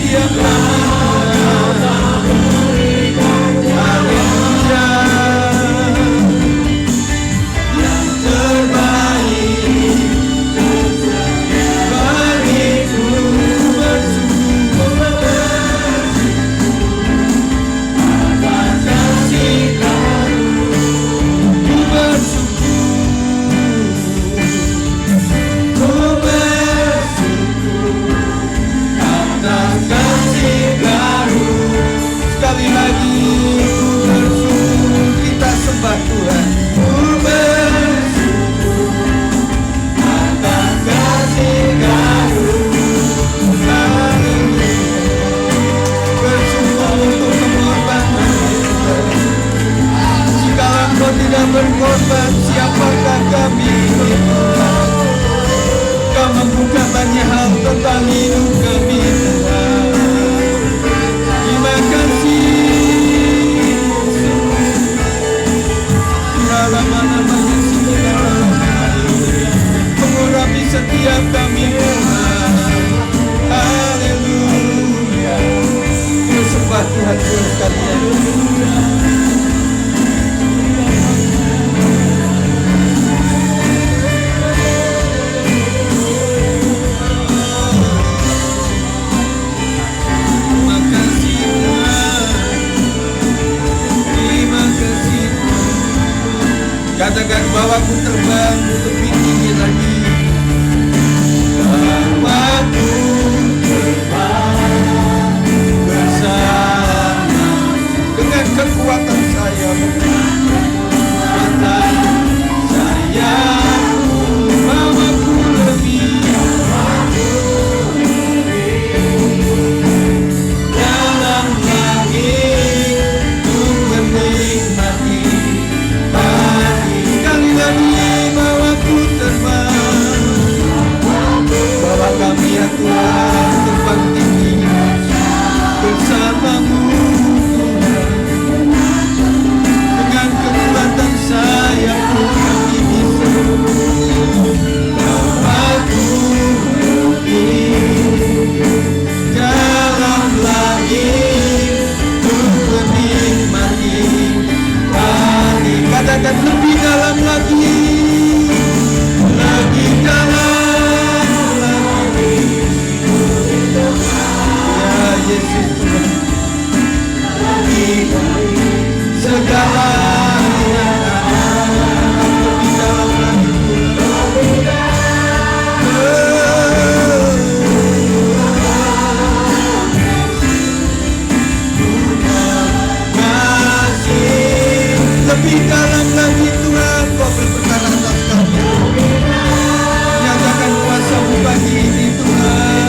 setiap kami. Haleluya. Yang terbaik bagiku bersyukur atas kasih-Mu. Ku bersyukur, ku bersyukur atas kasih baru. Sekali lagi ku bersyukur, kita sembah Tuhan. Ku bersyukur atas kasih baru. Haleluya. Bersyukur untuk pengorbanan Tuhan. Jikalau Engkau tidak berkorban, siapakah kami Tuhan? Kau membuka banyak hal tentang hidup kami Tuhan. Terima kasih nama-namanya segala mengurapi setiap kami Tuhan. Haleluya. Kita sembah Tuhan sekalian. Terima kasih Tuhan. Terima kasih Tuhan. Katakan bawaku terbang lebih tinggi lagi. Bawaku terbang bersama dengan kekuatan saya. Kekuatan saya bawaku lebih dalam langit untuk menikmati pagi. Sekali lagi bawaku terbang, bawa kami ya Tuhan terbang tinggi bersama-Mu Tuhan. Dengan kekuatan sayap-Mu kami bisa bawaku lebih dalam langit untuk menikmati pagi. Katakan lebih dalam lagi, lebih dalam lagi. Ya Yesus Tuhan, lebih segalanya lebih dalam lagi Tuhan. Kasih lebih dalam lagi Tuhan. Kau berperkara atas kami. Nyatakan kuasa-Mu pagi ini Tuhan.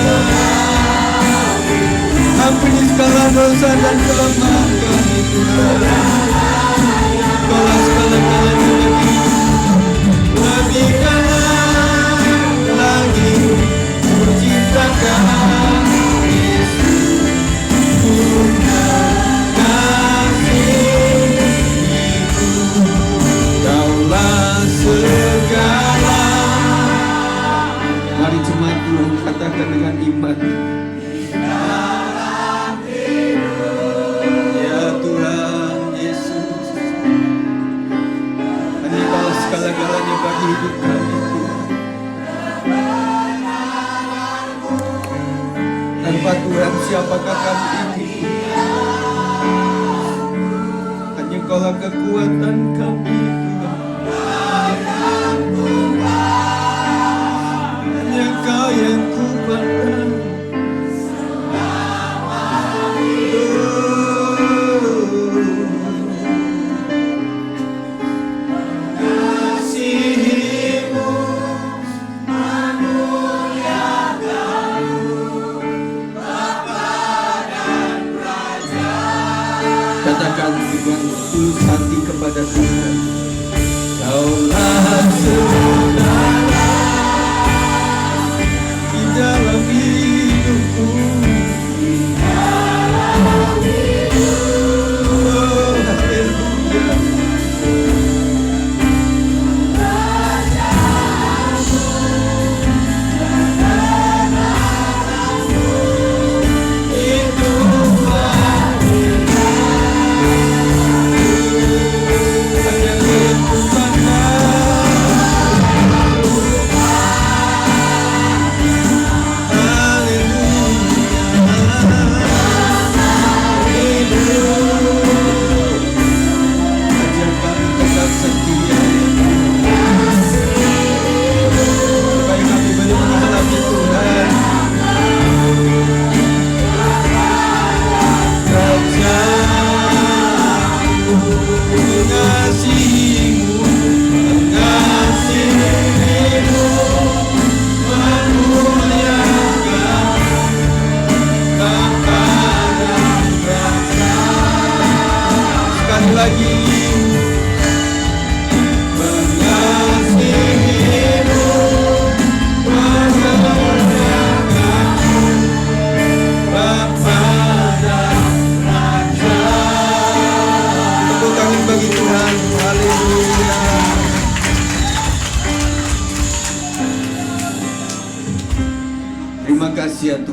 Ampuni segala dosa dan kelemahan kami Tuhan. Kaulah segala-galanya bagi lebih dalam lagi. Menciptakan Yesus Tuhan kasih-Mu. Kaulah segala. Mari jemaat Tuhan katakan dengan iman. Ya Tuhan Yesus, hanya Kaulah segala-galanya bagi hidup kami Tuhan. Tanpa Tuhan siapakah kami ini? Hanya Kaulah kekuatan kami Tuhan. Hanya Kau yang ku pandang. Kasih-Mu memuliakan-Mu, Bapa dan Raja. Katakan dengan tulus hati kepada Tuhan. Kaulah saudara di dalam hidupku. Oh, haleluya.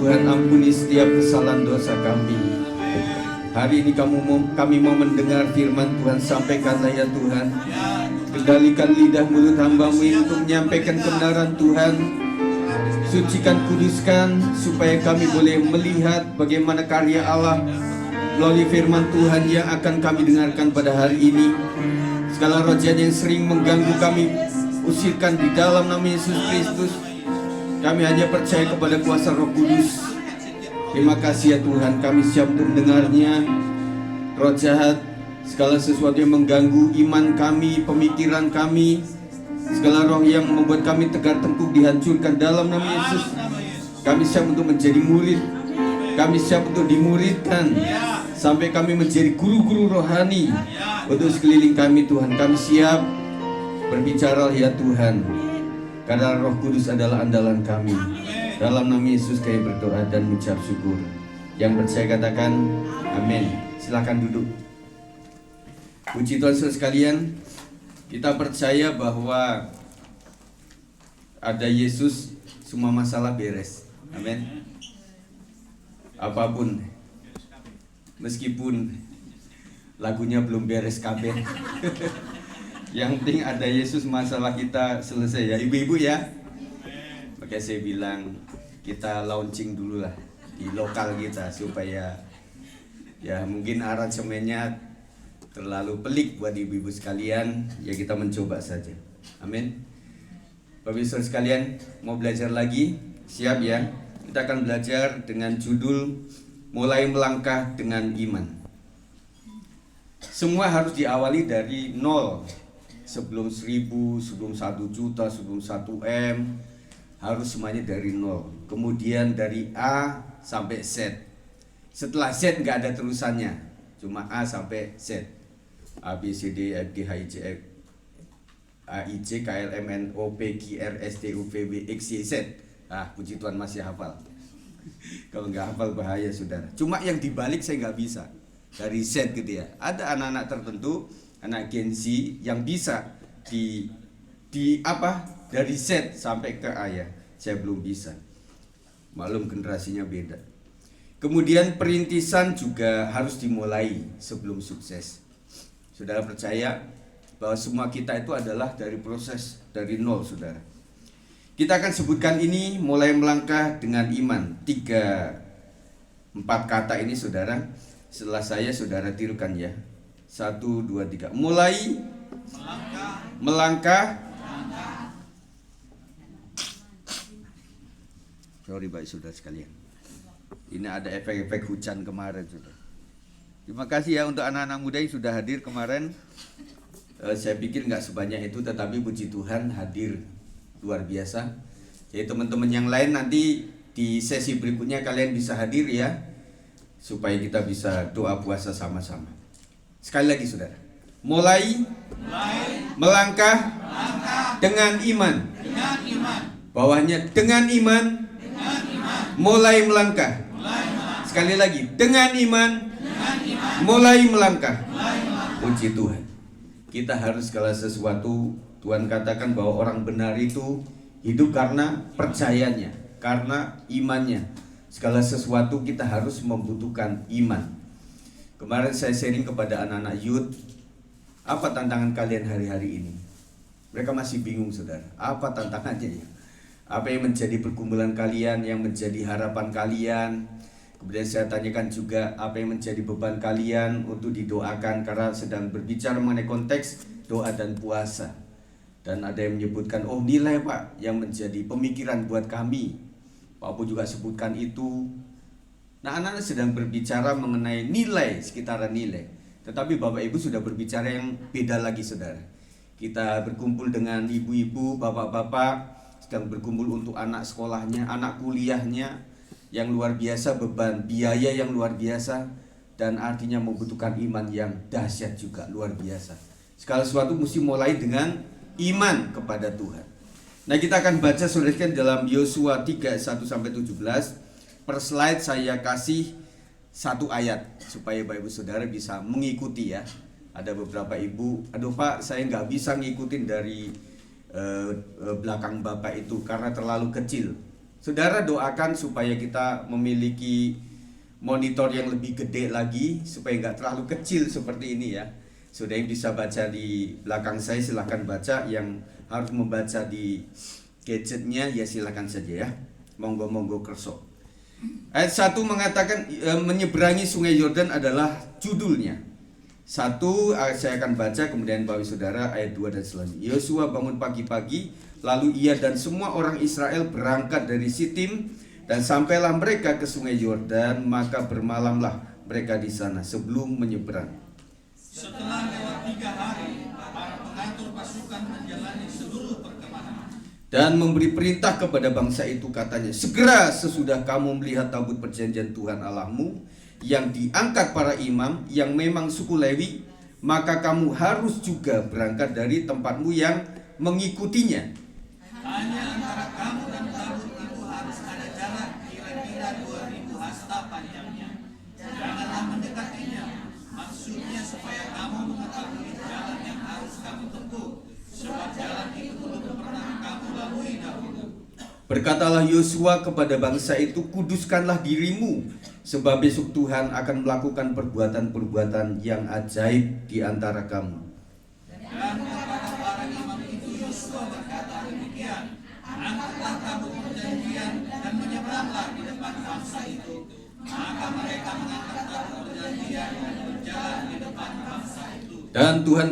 Tuhan, ampuni setiap kesalahan dosa kami. Hari ini kami mau mendengar firman Tuhan, sampaikanlah ya Tuhan. Kendalikan lidah mulut hamba-Mu ini untuk menyampaikan kebenaran Tuhan. Sucikan, kuduskan, supaya kami boleh melihat bagaimana karya Allah melalui firman Tuhan yang akan kami dengarkan pada hari ini. Segala roh jahat yang sering mengganggu kami, usirkan di dalam nama Yesus Kristus. Kami hanya percaya kepada kuasa Roh Kudus. Terima kasih ya Tuhan, kami siap untuk mendengarnya. Roh jahat, segala sesuatu yang mengganggu iman kami, pemikiran kami, segala roh yang membuat kami tegar tengkuk dihancurkan dalam nama Yesus. Kami siap untuk menjadi murid. Kami siap untuk dimuridkan sampai kami menjadi guru-guru rohani untuk sekeliling kami Tuhan. Kami siap berbicara ya Tuhan, karena Roh Kudus adalah andalan kami. Dalam nama Yesus kami berdoa dan mengucap syukur. Yang percaya katakan amin. Silakan duduk. Puji Tuhan saudara sekalian, kita percaya bahwa ada Yesus, semua masalah beres. Amin. Apapun, meskipun lagunya belum beres kabeh, yang penting ada Yesus, masalah kita selesai ya ibu-ibu ya. Makanya saya bilang kita launching dulu lah di lokal kita, supaya ya mungkin aransemennya terlalu pelik buat ibu-ibu sekalian, ya kita mencoba saja. Amin. Bapak Ibu sekalian, mau belajar lagi? Siap ya? Kita akan belajar dengan judul Mulai Melangkah dengan Iman. Semua harus diawali dari nol. Sebelum 1000, sebelum 1 juta, sebelum 1 M, harus semuanya dari nol. Kemudian dari A sampai Z. Setelah Z nggak ada terusannya, cuma A sampai Z. A, B, C, D, F, G, H, I, J, F, A, I, J, K, L, M, N, O, P, Q, R, S, T, U, V, W, X, Y, Z. Puji Tuhan masih hafal. Kalau nggak hafal bahaya saudara. Cuma yang dibalik saya nggak bisa. Dari Z gitu ya. Ada anak-anak tertentu, anak Gen Z yang bisa di dari Z sampai ke A ya. Saya belum bisa. Maklum generasinya beda. Kemudian perintisan juga harus dimulai sebelum sukses. Saudara percaya bahwa semua kita itu adalah dari proses dari nol saudara. Kita akan sebutkan ini, mulai melangkah dengan iman. 3-4 kata ini saudara, setelah saya saudara tirukan ya. 1, 2, 3. Mulai melangkah. Sorry baik saudara sekalian, ini ada efek-efek hujan kemarin saudara. Terima kasih ya untuk anak-anak muda yang sudah hadir kemarin. Saya pikir nggak sebanyak itu, tetapi puji Tuhan hadir luar biasa. Jadi teman-teman yang lain nanti di sesi berikutnya kalian bisa hadir ya, supaya kita bisa doa puasa sama-sama. Sekali lagi saudara, mulai melangkah dengan iman. Bawahnya dengan iman, mulai melangkah. Sekali lagi, dengan iman, mulai melangkah. Puji Tuhan. Kita harus segala sesuatu, Tuhan katakan bahwa orang benar itu hidup karena percayanya, karena imannya. Segala sesuatu kita harus membutuhkan iman. Kemarin saya sharing kepada anak-anak youth, apa tantangan kalian hari-hari ini? Mereka masih bingung saudara, apa tantangannya ya? Apa yang menjadi pergumulan kalian, yang menjadi harapan kalian? Kemudian saya tanyakan juga apa yang menjadi beban kalian untuk didoakan, karena sedang berbicara mengenai konteks doa dan puasa. Dan ada yang menyebutkan, oh nilai Pak yang menjadi pemikiran buat kami. Pak Abu juga sebutkan itu. Nah anak-anak sedang berbicara mengenai nilai, sekitaran nilai. Tetapi Bapak Ibu sudah berbicara yang beda lagi saudara. Kita berkumpul dengan ibu-ibu, bapak-bapak, sedang berkumpul untuk anak sekolahnya, anak kuliahnya, yang luar biasa, beban biaya yang luar biasa, dan artinya membutuhkan iman yang dahsyat juga, luar biasa. Segala sesuatu mesti mulai dengan iman kepada Tuhan. Nah kita akan baca saudara dalam Yosua 3, 1-17. Per slide saya kasih satu ayat, supaya Bapak Ibu Saudara bisa mengikuti ya. Ada beberapa ibu, aduh Pak saya nggak bisa ngikutin dari belakang Bapak itu karena terlalu kecil. Saudara doakan supaya kita memiliki monitor yang lebih gede lagi, supaya nggak terlalu kecil seperti ini ya. Saudara yang bisa baca di belakang saya silahkan baca, yang harus membaca di gadgetnya ya silahkan saja ya. Monggo kerso. Ayat 1 mengatakan menyeberangi sungai Yordan adalah judulnya. 1 saya akan baca, kemudian Bapak Saudara ayat 2 dan selanjutnya. Yosua bangun pagi-pagi, lalu ia dan semua orang Israel berangkat dari Sitim, dan sampailah mereka ke sungai Yordan, maka bermalamlah mereka di sana sebelum menyeberang. Setelah lewat 3 hari, para pengatur pasukan menjalani seluruh perkemahan Dan memberi perintah kepada bangsa itu, katanya, segera sesudah kamu melihat tabut perjanjian Tuhan Allahmu yang diangkat para imam yang memang suku Lewi, maka kamu harus juga berangkat dari tempatmu yang mengikutinya. hanya antara kamu dan tabut itu harus ada jarak kira-kira 2000 hasta panjangnya. Janganlah mendekatinya, maksudnya supaya kamu mengetahui jalan yang harus kamu tempuh, sebab jalan itu belum pernah kamu lalui dahulu. Berkatalah Yosua kepada bangsa itu, kuduskanlah dirimu, sebab besok Tuhan akan melakukan perbuatan-perbuatan yang ajaib di antara kamu. Dan kepada para imam itu Yosua berkata demikian, angkatlah tabut perjanjian dan menyeberanglah di depan bangsa itu. Maka mereka mengangkat tabut perjanjian dan berjalan di depan bangsa itu. Dan Tuhan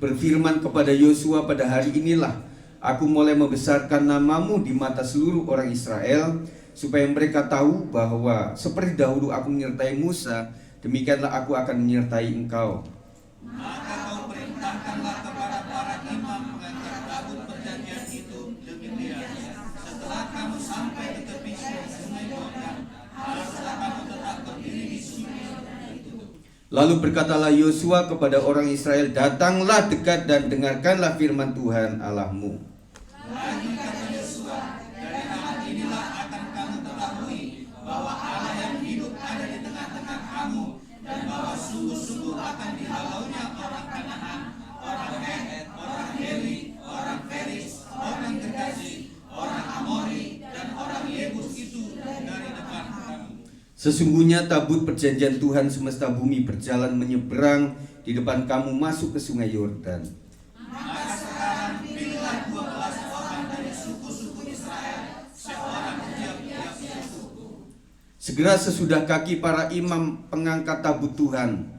berfirman kepada Yosua, pada hari inilah aku mulai membesarkan namamu di mata seluruh orang Israel, supaya mereka tahu bahwa seperti dahulu aku menyertai Musa, demikianlah aku akan menyertai engkau. Maka kau perintahkanlah kepada para imam mengangkat tabut perjanjian itu demikian. Setelah kamu sampai di tepi sungai Yordan, haruslah kamu tetap berdiri di sungai itu. Lalu berkatalah Yosua kepada orang Israel, datanglah dekat dan dengarkanlah firman Tuhan Allahmu. Lagi kata Yosua, dari hal inilah akan kamu ketahui bahwa Allah yang hidup ada di tengah-tengah kamu, dan bahwa sungguh-sungguh akan dihalaunya orang Kanaan, orang Het, orang Heri, orang Feris, orang Gergazi, orang Amori, dan orang Yebus itu dari depan kamu. Sesungguhnya tabut perjanjian Tuhan semesta bumi berjalan menyeberang di depan kamu masuk ke sungai Yordan. Maka sekarang pilihlah 12 orang dari suku-suku Israel, seorang tiap-tiap suku. Segera sesudah kaki para imam pengangkat tabut Tuhan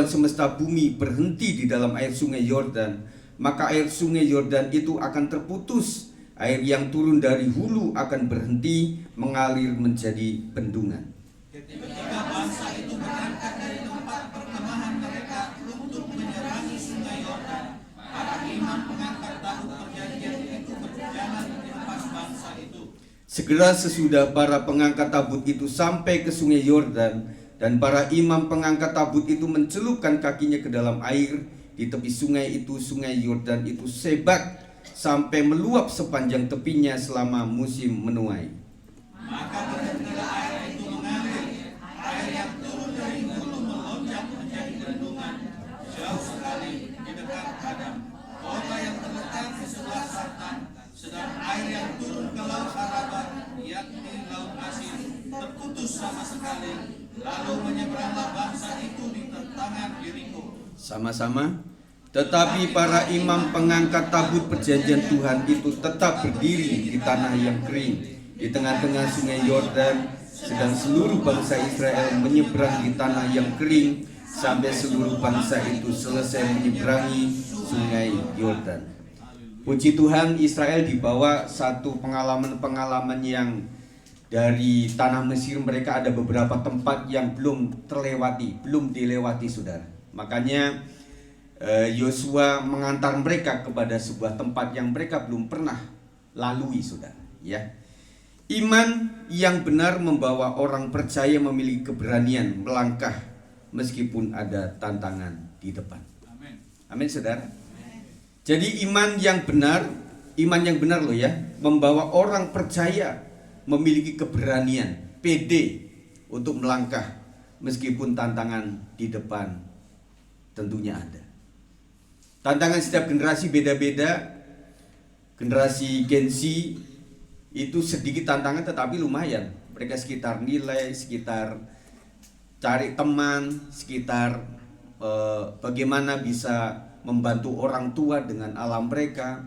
semesta bumi berhenti di dalam air sungai Yordan, maka air sungai Yordan itu akan terputus, air yang turun dari hulu akan berhenti mengalir menjadi bendungan. Ketika bangsa itu berangkat dari tempat perkemahan mereka untuk menyeberangi sungai Yordan, para imam pengangkat tabut perjanjian itu berjalan di depan bangsa itu. Segera sesudah para pengangkat tabut itu sampai ke sungai Yordan, dan para imam pengangkat tabut itu mencelupkan kakinya ke dalam air di tepi sungai itu, sungai Yordan itu sebak sampai meluap sepanjang tepinya selama musim menuai. Maka berhentilah air itu mengalir, air yang turun dari hulu melonjak menjadi bendungan jauh sekali di dekat Adam, kota yang terletak di sebelah selatan, sedang air yang turun ke laut Araba, yakni laut asin, terputus sama sekali. Lalu menyeberanglah bangsa itu di tangan Yeriko. Sama-sama. Tetapi para imam pengangkat tabut perjanjian Tuhan itu tetap berdiri di tanah yang kering di tengah-tengah sungai Yordan, sedang seluruh bangsa Israel menyeberang di tanah yang kering sampai seluruh bangsa itu selesai menyeberangi sungai Yordan. Puji Tuhan, Israel dibawa satu pengalaman-pengalaman yang dari tanah Mesir. Mereka ada beberapa tempat yang belum dilewati saudara. Makanya Yosua mengantar mereka kepada sebuah tempat yang mereka belum pernah lalui saudara. Ya, iman yang benar membawa orang percaya memiliki keberanian melangkah meskipun ada tantangan di depan. Amin saudara. Jadi iman yang benar loh ya, membawa orang percaya memiliki keberanian, pede untuk melangkah meskipun tantangan di depan tentunya ada. Tantangan setiap generasi beda-beda. Generasi Gen Z Itu sedikit tantangan tetapi lumayan. Mereka sekitar nilai, sekitar cari teman, sekitar bagaimana bisa membantu orang tua dengan alam mereka.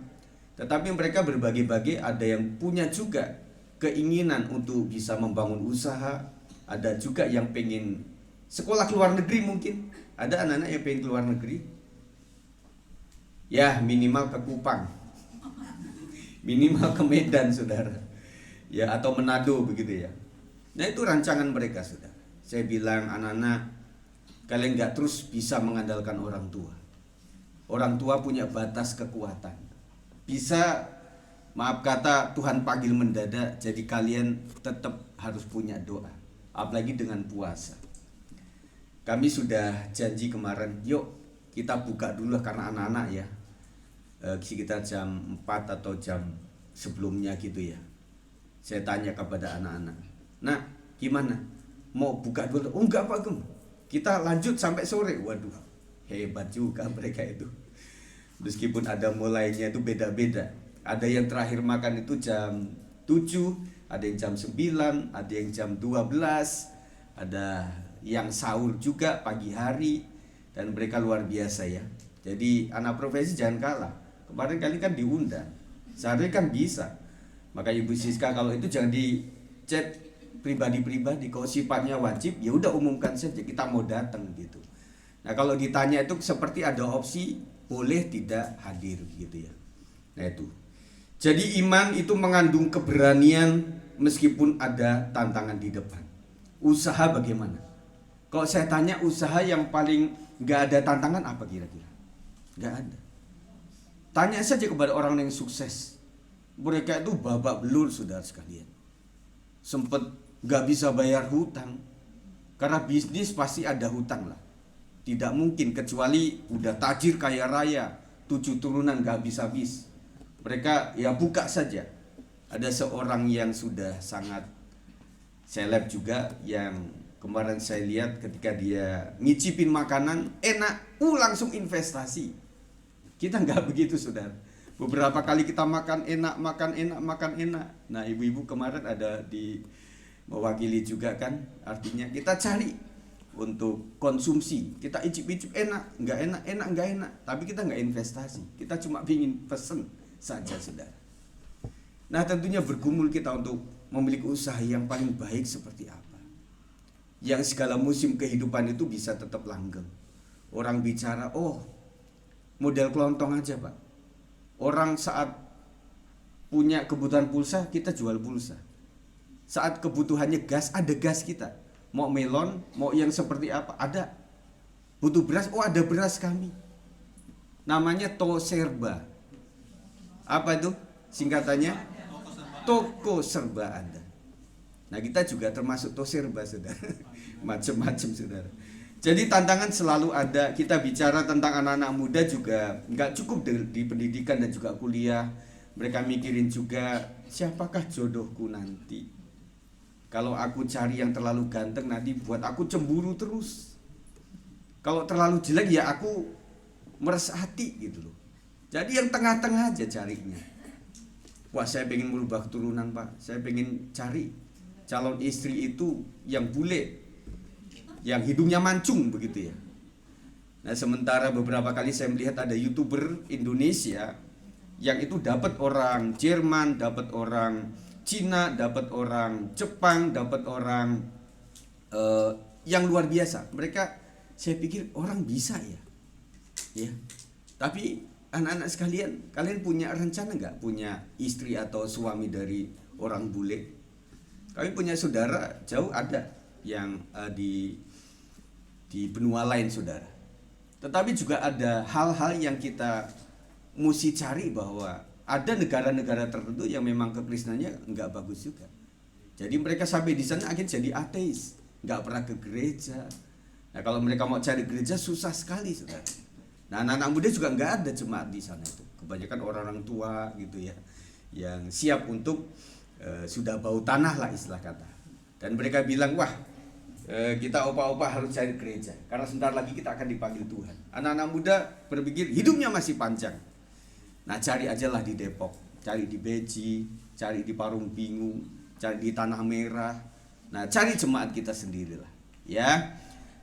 Tetapi mereka berbagai-bagai, ada yang punya juga keinginan untuk bisa membangun usaha, ada juga yang pengen sekolah ke luar negeri mungkin. Ada anak-anak yang pengen ke luar negeri. Ya minimal ke Kupang, minimal ke Medan saudara, ya atau Manado begitu ya. Nah itu rancangan mereka saudara. Saya bilang anak-anak, kalian gak terus bisa mengandalkan orang tua. Orang tua punya batas kekuatan. Bisa, maaf kata, Tuhan panggil mendadak. Jadi kalian tetap harus punya doa, apalagi dengan puasa. Kami sudah janji kemarin, yuk kita buka dulu karena anak-anak ya, sekitar jam 4 atau jam sebelumnya gitu ya. Saya tanya kepada anak-anak, nah gimana? Mau buka dulu? Oh enggak Pak Gem, kita lanjut sampai sore. Waduh, hebat juga mereka itu. Meskipun ada mulainya itu beda-beda. Ada yang terakhir makan itu jam 7, ada yang jam 9, ada yang jam 12, ada yang sahur juga pagi hari. Dan mereka luar biasa ya. Jadi anak profesi jangan kalah. Kemarin kali kan diundang, seharusnya kan bisa. Maka Ibu Siska kalau itu jangan di chat pribadi-pribadi. Kalau sifatnya wajib ya udah umumkan saja kita mau datang gitu. Nah kalau ditanya itu seperti ada opsi boleh tidak hadir gitu ya. Nah itu. Jadi iman itu mengandung keberanian meskipun ada tantangan di depan. Usaha bagaimana? Kalau saya tanya usaha yang paling gak ada tantangan apa kira-kira? Gak ada. Tanya saja kepada orang yang sukses. Mereka itu babak belur saudara sekalian. Sempet gak bisa bayar hutang. Karena bisnis pasti ada hutang lah. Tidak mungkin kecuali udah tajir kaya raya, 7 turunan gak bisa habis. Mereka ya buka saja. Ada seorang yang sudah sangat seleb juga yang kemarin saya lihat ketika dia ngicipin makanan enak, langsung investasi. Kita nggak begitu saudara. Beberapa kali kita makan enak, makan enak, makan enak. Nah ibu-ibu kemarin ada di mewakili juga kan. Artinya kita cari untuk konsumsi. Kita icip-icip enak, nggak enak, enak, nggak enak. Tapi kita nggak investasi. Kita cuma ingin pesen saja saudara. Nah tentunya bergumul kita untuk memiliki usaha yang paling baik seperti apa. Yang segala musim kehidupan itu bisa tetap langgeng. Orang bicara, oh model kelontong aja Pak. Orang saat punya kebutuhan pulsa, kita jual pulsa. Saat kebutuhannya gas, ada gas kita. Mau melon, mau yang seperti apa, ada. Butuh beras, oh ada beras kami. Namanya Toserba. Apa itu singkatannya? Toko serba Anda. Nah kita juga termasuk Toserba saudara. Macam-macam saudara. Jadi tantangan selalu ada. Kita bicara tentang anak-anak muda juga nggak cukup di pendidikan dan juga kuliah. Mereka mikirin juga siapakah jodohku nanti. Kalau aku cari yang terlalu ganteng nanti buat aku cemburu terus. Kalau terlalu jelek ya aku meresah hati gitu loh. Jadi yang tengah-tengah aja carinya. Wah saya pengen merubah keturunan Pak. Saya pengen cari calon istri itu yang bule, yang hidungnya mancung begitu ya. Nah sementara beberapa kali saya melihat ada YouTuber Indonesia yang itu dapat orang Jerman, dapat orang Cina, dapat orang Jepang, dapat orang yang luar biasa. Mereka saya pikir orang bisa ya. Tapi anak-anak sekalian, kalian punya rencana nggak punya istri atau suami dari orang bule? Kami punya saudara jauh ada yang di benua lain saudara. Tetapi juga ada hal-hal yang kita mesti cari bahwa ada negara-negara tertentu yang memang kekristenannya nggak bagus juga. Jadi mereka sampai di sana akhirnya jadi ateis, nggak pernah ke gereja. Nah kalau mereka mau cari gereja susah sekali saudara. Nah anak-anak muda juga nggak ada jemaat di sana itu. Kebanyakan orang-orang tua gitu ya, yang siap untuk sudah bau tanah lah istilah kata. Dan mereka bilang wah kita opa-opa harus cari gereja karena sebentar lagi kita akan dipanggil Tuhan. Anak-anak muda berpikir hidupnya masih panjang. Nah cari aja lah di Depok. cari di Beji, cari di Parung Bingung, cari di Tanah Merah. Nah, cari jemaat kita sendirilah, ya.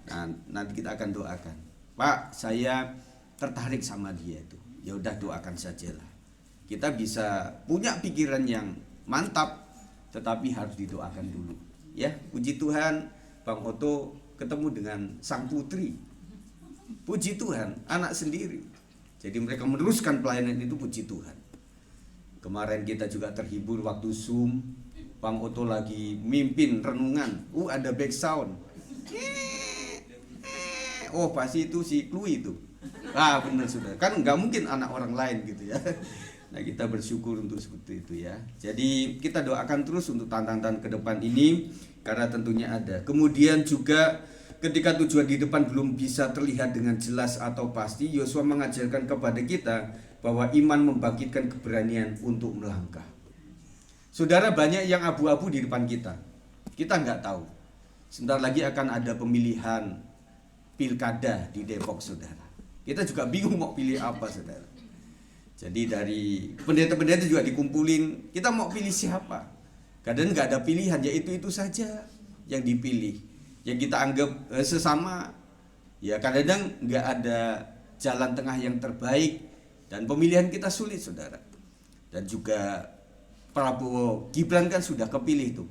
Nah, nanti kita akan doakan. Pak, saya tertarik sama dia itu. Ya udah, doakan sajalah. Kita bisa punya pikiran yang mantap, tetapi harus didoakan dulu. Ya, puji Tuhan, Bang Oto ketemu dengan sang putri. Puji Tuhan, anak sendiri. Jadi mereka meneruskan pelayanan itu, puji Tuhan. Kemarin kita juga terhibur waktu Zoom, Bang Oto lagi mimpin renungan. Ada back sound. Oh, pasti itu si Klui itu. Benar sudah. Kan nggak mungkin anak orang lain gitu ya. Nah, kita bersyukur untuk seperti itu ya. Jadi kita doakan terus untuk tantangan ke depan ini, karena tentunya ada. Kemudian juga ketika tujuan di depan belum bisa terlihat dengan jelas atau pasti, Yosua mengajarkan kepada kita bahwa iman membangkitkan keberanian untuk melangkah. Saudara, banyak yang abu-abu di depan kita. Kita nggak tahu. Sebentar lagi akan ada pemilihan pilkada di Depok, saudara. Kita juga bingung mau pilih apa, saudara. Jadi dari pendeta-pendeta juga dikumpulin, kita mau pilih siapa? Kadang nggak ada pilihan, ya itu saja yang dipilih, yang kita anggap sesama. Ya kadang nggak ada jalan tengah yang terbaik, dan pemilihan kita sulit, saudara. Dan juga Prabowo Gibran kan sudah kepilih tuh.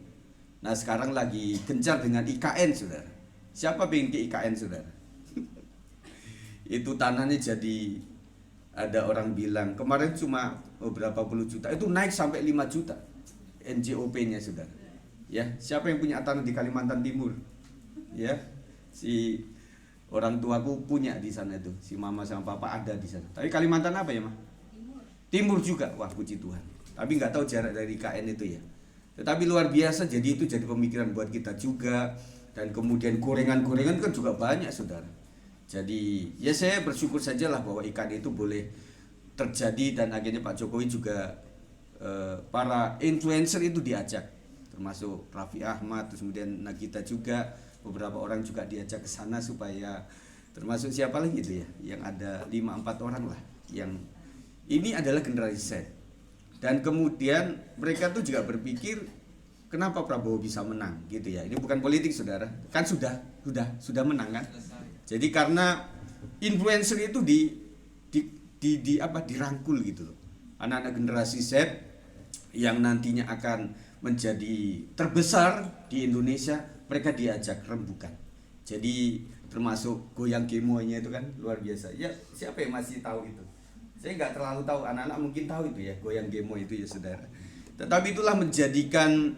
Nah, sekarang lagi gencar dengan IKN, saudara. Siapa pengen ke IKN, saudara? Itu tanahnya jadi, ada orang bilang kemarin cuma beberapa puluh juta, itu naik sampai 5 juta NJOP-nya, saudara. Ya, siapa yang punya tanah di Kalimantan Timur? Ya, si orang tuaku punya di sana itu, si mama sama papa ada di sana. Tapi Kalimantan apa ya, Ma? Timur juga. Wah, puji Tuhan. Tapi nggak tahu jarak dari KN itu ya. Tetapi luar biasa, jadi itu jadi pemikiran buat kita juga. Dan kemudian gorengan-gorengan kan juga banyak, saudara. Jadi ya saya bersyukur sajalah bahwa IKN itu boleh terjadi, dan akhirnya Pak Jokowi juga para influencer itu diajak, termasuk Raffi Ahmad, terus kemudian Nagita juga, beberapa orang juga diajak ke sana, supaya termasuk siapa lagi itu ya, yang ada 5-4 orang lah, yang ini adalah generasi Z. Dan kemudian mereka tuh juga berpikir kenapa Prabowo bisa menang gitu ya. Ini bukan politik, saudara, kan sudah menang kan. Jadi karena influencer itu dirangkul gitu loh. Anak-anak generasi Z yang nantinya akan menjadi terbesar di Indonesia, mereka diajak rembukan. Jadi termasuk goyang gemoynya itu kan luar biasa. Ya, siapa yang masih tahu itu? Saya nggak terlalu tahu, anak-anak mungkin tahu itu ya, goyang gemo itu ya, saudara. Tetapi itulah menjadikan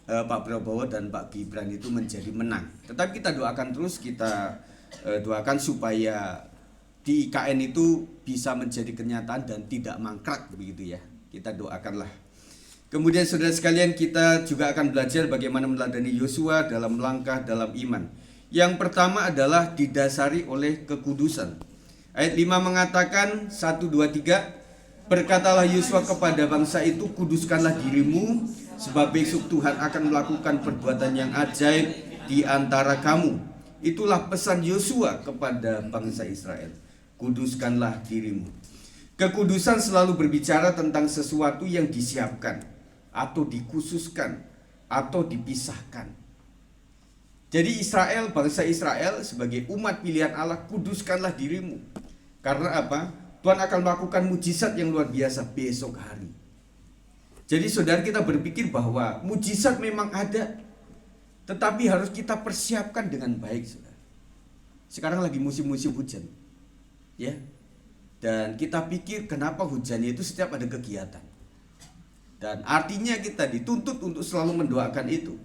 Pak Prabowo dan Pak Gibran itu menjadi menang. Tetapi kita doakan terus, kita doakan supaya di IKN itu bisa menjadi kenyataan dan tidak mangkrak begitu ya. Kita doakanlah. Kemudian saudara sekalian, kita juga akan belajar bagaimana meneladani Yosua dalam langkah dalam iman. Yang pertama adalah didasari oleh kekudusan. Ayat 5 mengatakan 1, 2, 3, berkatalah Yosua kepada bangsa itu, kuduskanlah dirimu, sebab besok Tuhan akan melakukan perbuatan yang ajaib di antara kamu. Itulah pesan Yosua kepada bangsa Israel. Kuduskanlah dirimu. Kekudusan selalu berbicara tentang sesuatu yang disiapkan, atau dikhususkan, atau dipisahkan. Jadi Israel, bangsa Israel sebagai umat pilihan Allah, kuduskanlah dirimu. Karena apa? Tuhan akan melakukan mujizat yang luar biasa besok hari. Jadi saudara, kita berpikir bahwa mujizat memang ada, tetapi harus kita persiapkan dengan baik, saudara. Sekarang lagi musim-musim hujan, ya. Dan kita pikir kenapa hujannya itu setiap ada kegiatan. Dan artinya kita dituntut untuk selalu mendoakan itu.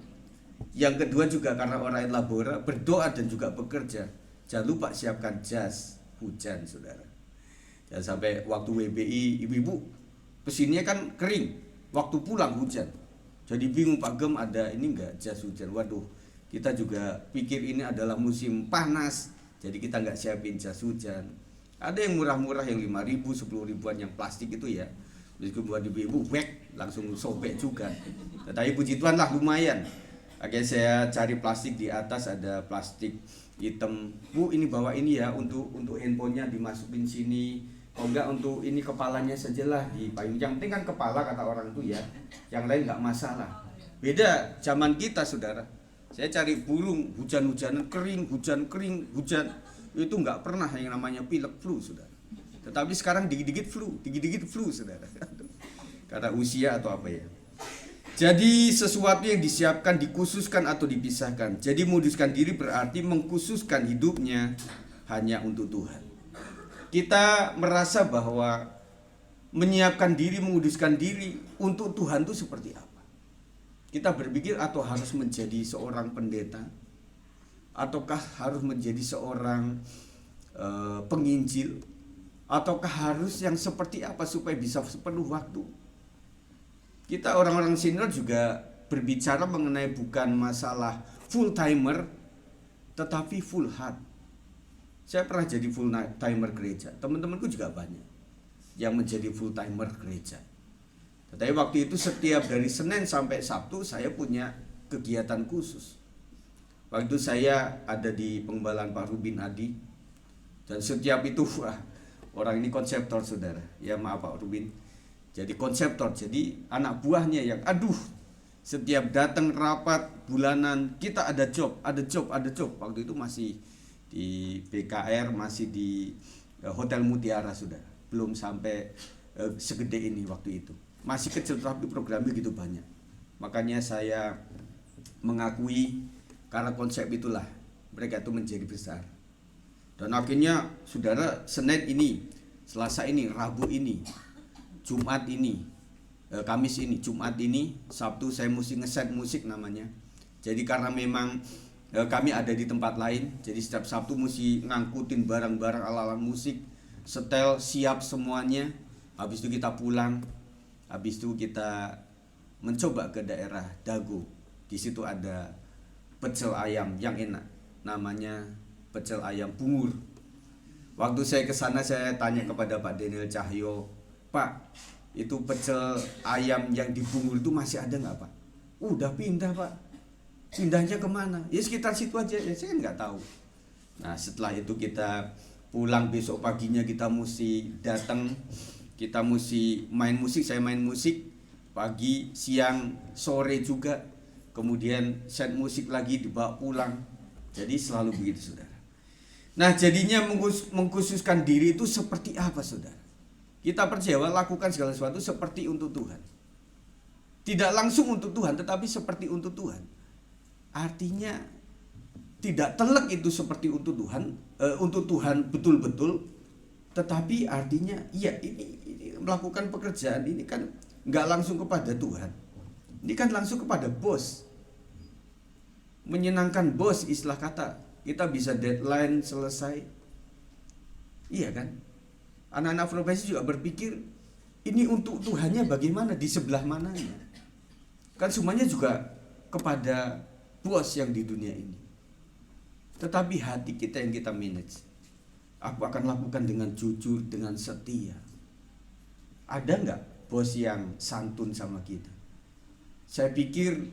Yang kedua juga karena orang labora, berdoa dan juga bekerja. Jangan lupa siapkan jas hujan, saudara. Jangan sampai waktu WBI ibu-ibu kesininya kan kering, waktu pulang hujan. Jadi bingung, Pak Gem ada ini enggak jas hujan. Waduh, kita juga pikir ini adalah musim panas, jadi kita enggak siapin jas hujan. Ada yang murah-murah yang 5.000, 10 ribuan yang plastik itu ya. Meskipun buat ibu-ibu wek langsung sobek juga. Tetapi puji Tuhan lah lumayan. Akhirnya saya cari plastik, di atas ada plastik hitam. Bu, ini bawa ini ya untuk handphonenya dimasukin sini. Oh enggak, untuk ini kepalanya sajalah dipayung. Yang penting kan kepala kata orang itu ya. Yang lain enggak masalah. Beda zaman kita saudara. Saya cari burung, hujan-hujanan kering, hujan kering, hujan. Itu enggak pernah yang namanya pilek flu saudara. Tetapi sekarang dikit-dikit flu saudara. Karena usia atau apa ya. Jadi sesuatu yang disiapkan, dikhususkan atau dipisahkan. Jadi menguduskan diri berarti mengkhususkan hidupnya hanya untuk Tuhan. Kita merasa bahwa menyiapkan diri, menguduskan diri untuk Tuhan itu seperti apa? Kita berpikir atau harus menjadi seorang pendeta, ataukah harus menjadi seorang penginjil, ataukah harus yang seperti apa supaya bisa sepenuh waktu? Kita orang-orang senior juga berbicara mengenai bukan masalah full timer, tetapi full heart. Saya pernah jadi full timer gereja. Teman-temanku juga banyak yang menjadi full timer gereja. Tetapi waktu itu setiap dari Senin sampai Sabtu saya punya kegiatan khusus. Waktu itu saya ada di Penggembalaan Pak Rubin Adi. Dan setiap itu orang ini konseptor saudara. Ya maaf Pak Rubin. Jadi konseptor, jadi anak buahnya yang setiap datang rapat bulanan kita ada job. Waktu itu masih di BKR, masih di Hotel Mutiara sudah, belum sampai segede ini waktu itu. Masih kecil tapi programnya gitu banyak. Makanya saya mengakui karena konsep itulah mereka itu menjadi besar. Dan akhirnya saudara Senin ini, Selasa ini, Rabu ini, Jumat ini, Kamis ini, Jumat ini, Sabtu saya mesti ngeset musik namanya. Jadi karena memang kami ada di tempat lain, jadi setiap Sabtu mesti ngangkutin barang-barang ala-ala musik, setel, siap semuanya. Habis itu kita pulang, habis itu kita mencoba ke daerah Dago. Di situ ada pecel ayam yang enak, namanya pecel ayam Bungur. Waktu saya ke sana saya tanya kepada Pak Daniel Cahyo, Pak, itu pecel ayam yang di Bungur itu masih ada nggak Pak? Udah pindah Pak. Pindahnya kemana? Ya sekitar situ aja. Ya saya nggak tahu. Nah setelah itu kita pulang besok paginya kita mesti datang, kita mesti main musik. Saya main musik pagi, siang, sore juga. Kemudian set musik lagi dibawa pulang. Jadi selalu begitu saudara. Nah jadinya mengkhususkan diri itu seperti apa saudara? Kita percaya lakukan segala sesuatu seperti untuk Tuhan. Tidak langsung untuk Tuhan, tetapi seperti untuk Tuhan. Artinya tidak telek itu seperti untuk Tuhan betul-betul, tetapi artinya ya ini melakukan pekerjaan ini kan nggak langsung kepada Tuhan. Ini kan langsung kepada bos. Menyenangkan bos istilah kata. Kita bisa deadline selesai. Iya kan? Anak-anak profesi juga berpikir ini untuk Tuhannya bagaimana, di sebelah mananya. Kan semuanya juga kepada bos yang di dunia ini. Tetapi hati kita yang kita manage. Aku akan lakukan dengan jujur, dengan setia. Ada nggak bos yang santun sama kita? Saya pikir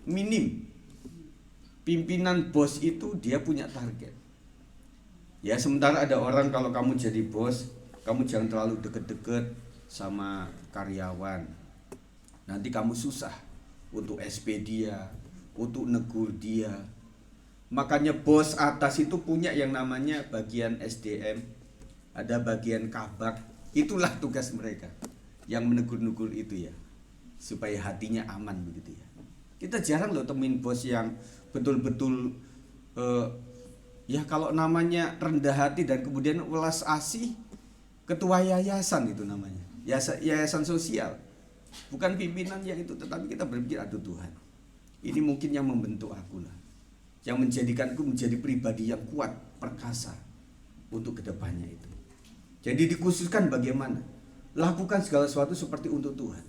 minim. Pimpinan bos itu dia punya target. Ya sementara ada orang kalau kamu jadi bos, kamu jangan terlalu deket-deket sama karyawan. Nanti kamu susah untuk SP dia, untuk negur dia. Makanya bos atas itu punya yang namanya bagian SDM, ada bagian kabak. Itulah tugas mereka yang menegur-negur itu ya, supaya hatinya aman begitu ya. Kita jarang loh temuin bos yang betul-betul ya kalau namanya rendah hati dan kemudian welas asih, ketua yayasan itu namanya, yayasan sosial, bukan pimpinan yang itu, tetapi kita berpikir aduh Tuhan, ini mungkin yang membentuk aku lah, yang menjadikanku menjadi pribadi yang kuat, perkasa untuk kedepannya itu. Jadi dikhususkan bagaimana lakukan segala sesuatu seperti untuk Tuhan.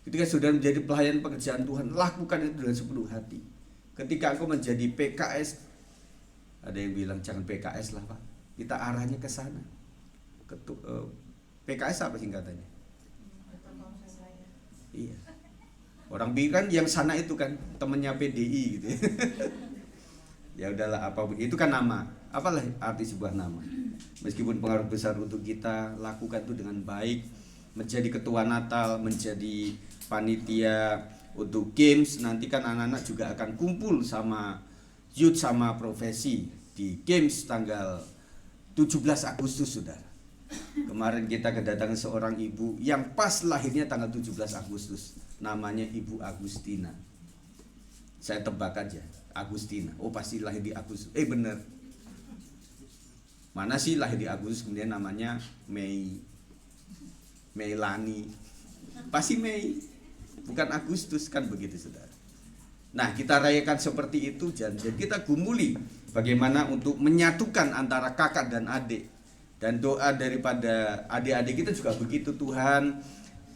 Ketika sudah menjadi pelayan pekerjaan Tuhan, lakukan itu dengan sepenuh hati. Ketika engkau menjadi PKS, ada yang bilang jangan PKS lah Pak, kita arahnya ke sana. PKS apa singkatannya? Iya. Orang pikir kan yang sana itu kan temennya PDI gitu. Ya udahlah apa itu kan nama. Apalah arti sebuah nama? Meskipun pengaruh besar untuk kita, lakukan itu dengan baik. Menjadi ketua Natal, menjadi panitia untuk games. Nanti kan anak-anak juga akan kumpul sama youth sama profesi di games tanggal 17 Agustus, saudara. Kemarin kita kedatangan seorang ibu yang pas lahirnya tanggal 17 Agustus. Namanya Ibu Agustina. Saya tebak aja, Agustina. Oh, pasti lahir di Agustus. Bener. Mana sih lahir di Agustus kemudian namanya Melani. Pasti Mei, bukan Agustus, kan begitu, saudara. Nah, kita rayakan seperti itu dan kita gumuli bagaimana untuk menyatukan antara kakak dan adik. Dan doa daripada adik-adik kita juga begitu, Tuhan,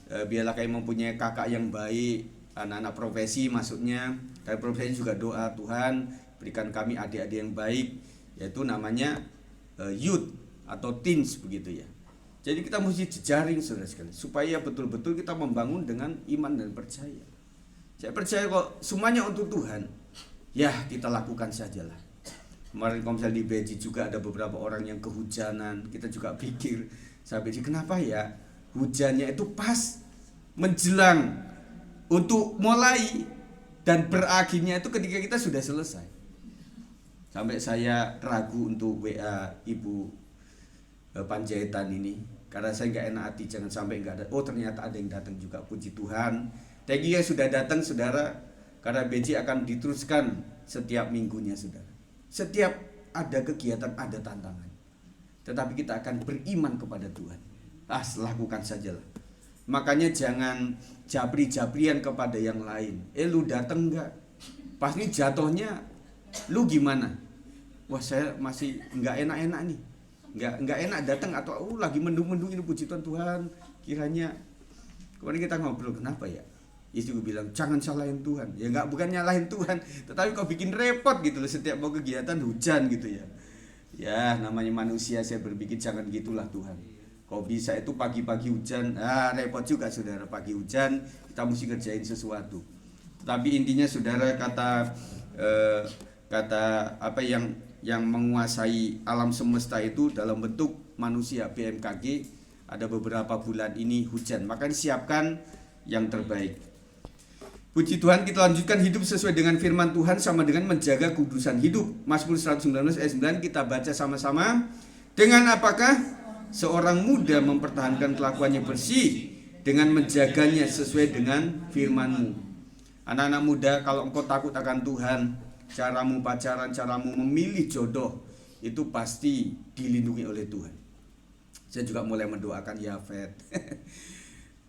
biarlah kami mempunyai kakak yang baik, anak-anak profesi maksudnya. Dari profesi juga doa, Tuhan berikan kami adik-adik yang baik, yaitu namanya youth atau teens begitu ya. Jadi kita mesti jejaring, saudara sekalian, supaya betul-betul kita membangun dengan iman dan percaya. Saya percaya kok semuanya untuk Tuhan, ya kita lakukan sajalah. Kemarin kalau misalnya di Beji juga ada beberapa orang yang kehujanan, kita juga pikir, saya pikir kenapa ya hujannya itu pas menjelang untuk mulai dan berakhirnya itu ketika kita sudah selesai. Sampai saya ragu untuk WA Ibu Panjaitan ini, karena saya nggak enak hati, jangan sampai nggak ada. Oh, ternyata ada yang datang juga, puji Tuhan. Thank you ya sudah datang, saudara. Karena BJ akan diteruskan setiap minggunya, saudara. Setiap ada kegiatan ada tantangan, tetapi kita akan beriman kepada Tuhan. Lakukan sajalah. Makanya jangan japri-japrian kepada yang lain. Lu datang nggak? Pas ini jatuhnya, lu gimana? Wah, saya masih nggak enak-enak nih. Nggak enak datang, atau lagi mendung-mendung ini, puji Tuhan. Kiranya kemarin kita ngobrol, kenapa ya? Istriku bilang jangan salahin Tuhan. Ya bukan nyalahin Tuhan, tetapi kau bikin repot gitu loh setiap mau kegiatan hujan gitu ya. Ya namanya manusia, saya berpikir jangan gitulah Tuhan. Kau bisa itu pagi-pagi hujan, repot juga saudara, pagi hujan kita mesti ngerjain sesuatu. Tetapi intinya saudara, kata apa yang menguasai alam semesta itu dalam bentuk manusia, BMKG, ada beberapa bulan ini hujan, makanya siapkan yang terbaik. Puji Tuhan, kita lanjutkan hidup sesuai dengan firman Tuhan sama dengan menjaga kudusan hidup. Mazmur 119 ayat 9 kita baca sama-sama. Dengan apakah seorang muda mempertahankan kelakuannya bersih? Dengan menjaganya sesuai dengan firman-Mu. Anak-anak muda, kalau engkau takut akan Tuhan, caramu pacaran, caramu memilih jodoh, itu pasti dilindungi oleh Tuhan. Saya juga mulai mendoakan Yafet.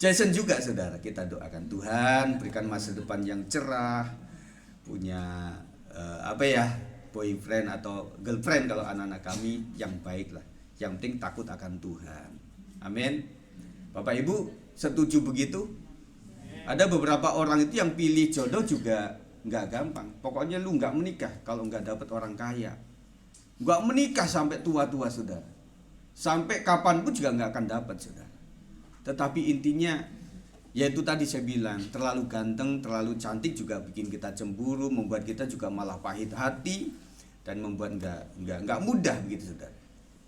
Jason juga saudara, kita doakan Tuhan berikan masa depan yang cerah, punya boyfriend atau girlfriend kalau anak-anak kami yang baik lah. Yang penting takut akan Tuhan. Amin. Bapak Ibu setuju begitu? Ada beberapa orang itu yang pilih jodoh juga nggak gampang. Pokoknya lu nggak menikah kalau nggak dapat orang kaya. Nggak menikah sampai tua-tua saudara. Sampai kapanpun juga nggak akan dapat saudara. Tetapi intinya yaitu tadi saya bilang, terlalu ganteng, terlalu cantik juga bikin kita cemburu, membuat kita juga malah pahit hati dan membuat nggak mudah begitu saudara.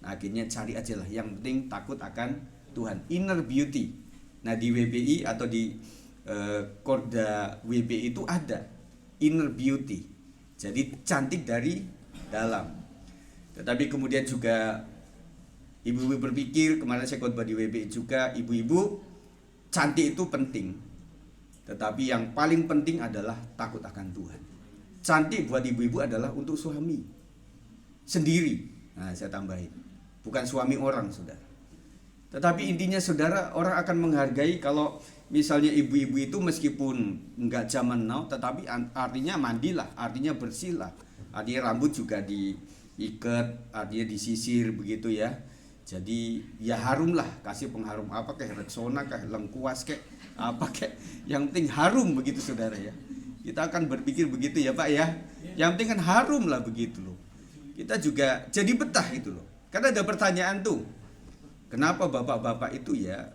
Nah, akhirnya cari aja lah, yang penting takut akan Tuhan, inner beauty. Nah, di WBI atau di Korda WBI itu ada inner beauty, jadi cantik dari dalam. Tetapi kemudian juga ibu-ibu berpikir, kemarin saya khotbah di WBI juga, ibu-ibu cantik itu penting, tetapi yang paling penting adalah takut akan Tuhan. Cantik buat ibu-ibu adalah untuk suami sendiri. Nah, saya tambahin, bukan suami orang saudara. Tetapi intinya saudara, orang akan menghargai kalau misalnya ibu-ibu itu meskipun nggak zaman now, tetapi artinya mandilah, artinya bersihlah, artinya rambut juga diikat, artinya disisir begitu ya. Jadi ya harum lah, kasih pengharum apa kayak Rexona kayak lengkuas kayak apa kayak, yang penting harum begitu saudara ya. Kita akan berpikir begitu ya Pak ya. Yang penting kan harum lah begitu loh. Kita juga jadi betah gitu loh. Karena ada pertanyaan tuh, kenapa bapak-bapak itu ya,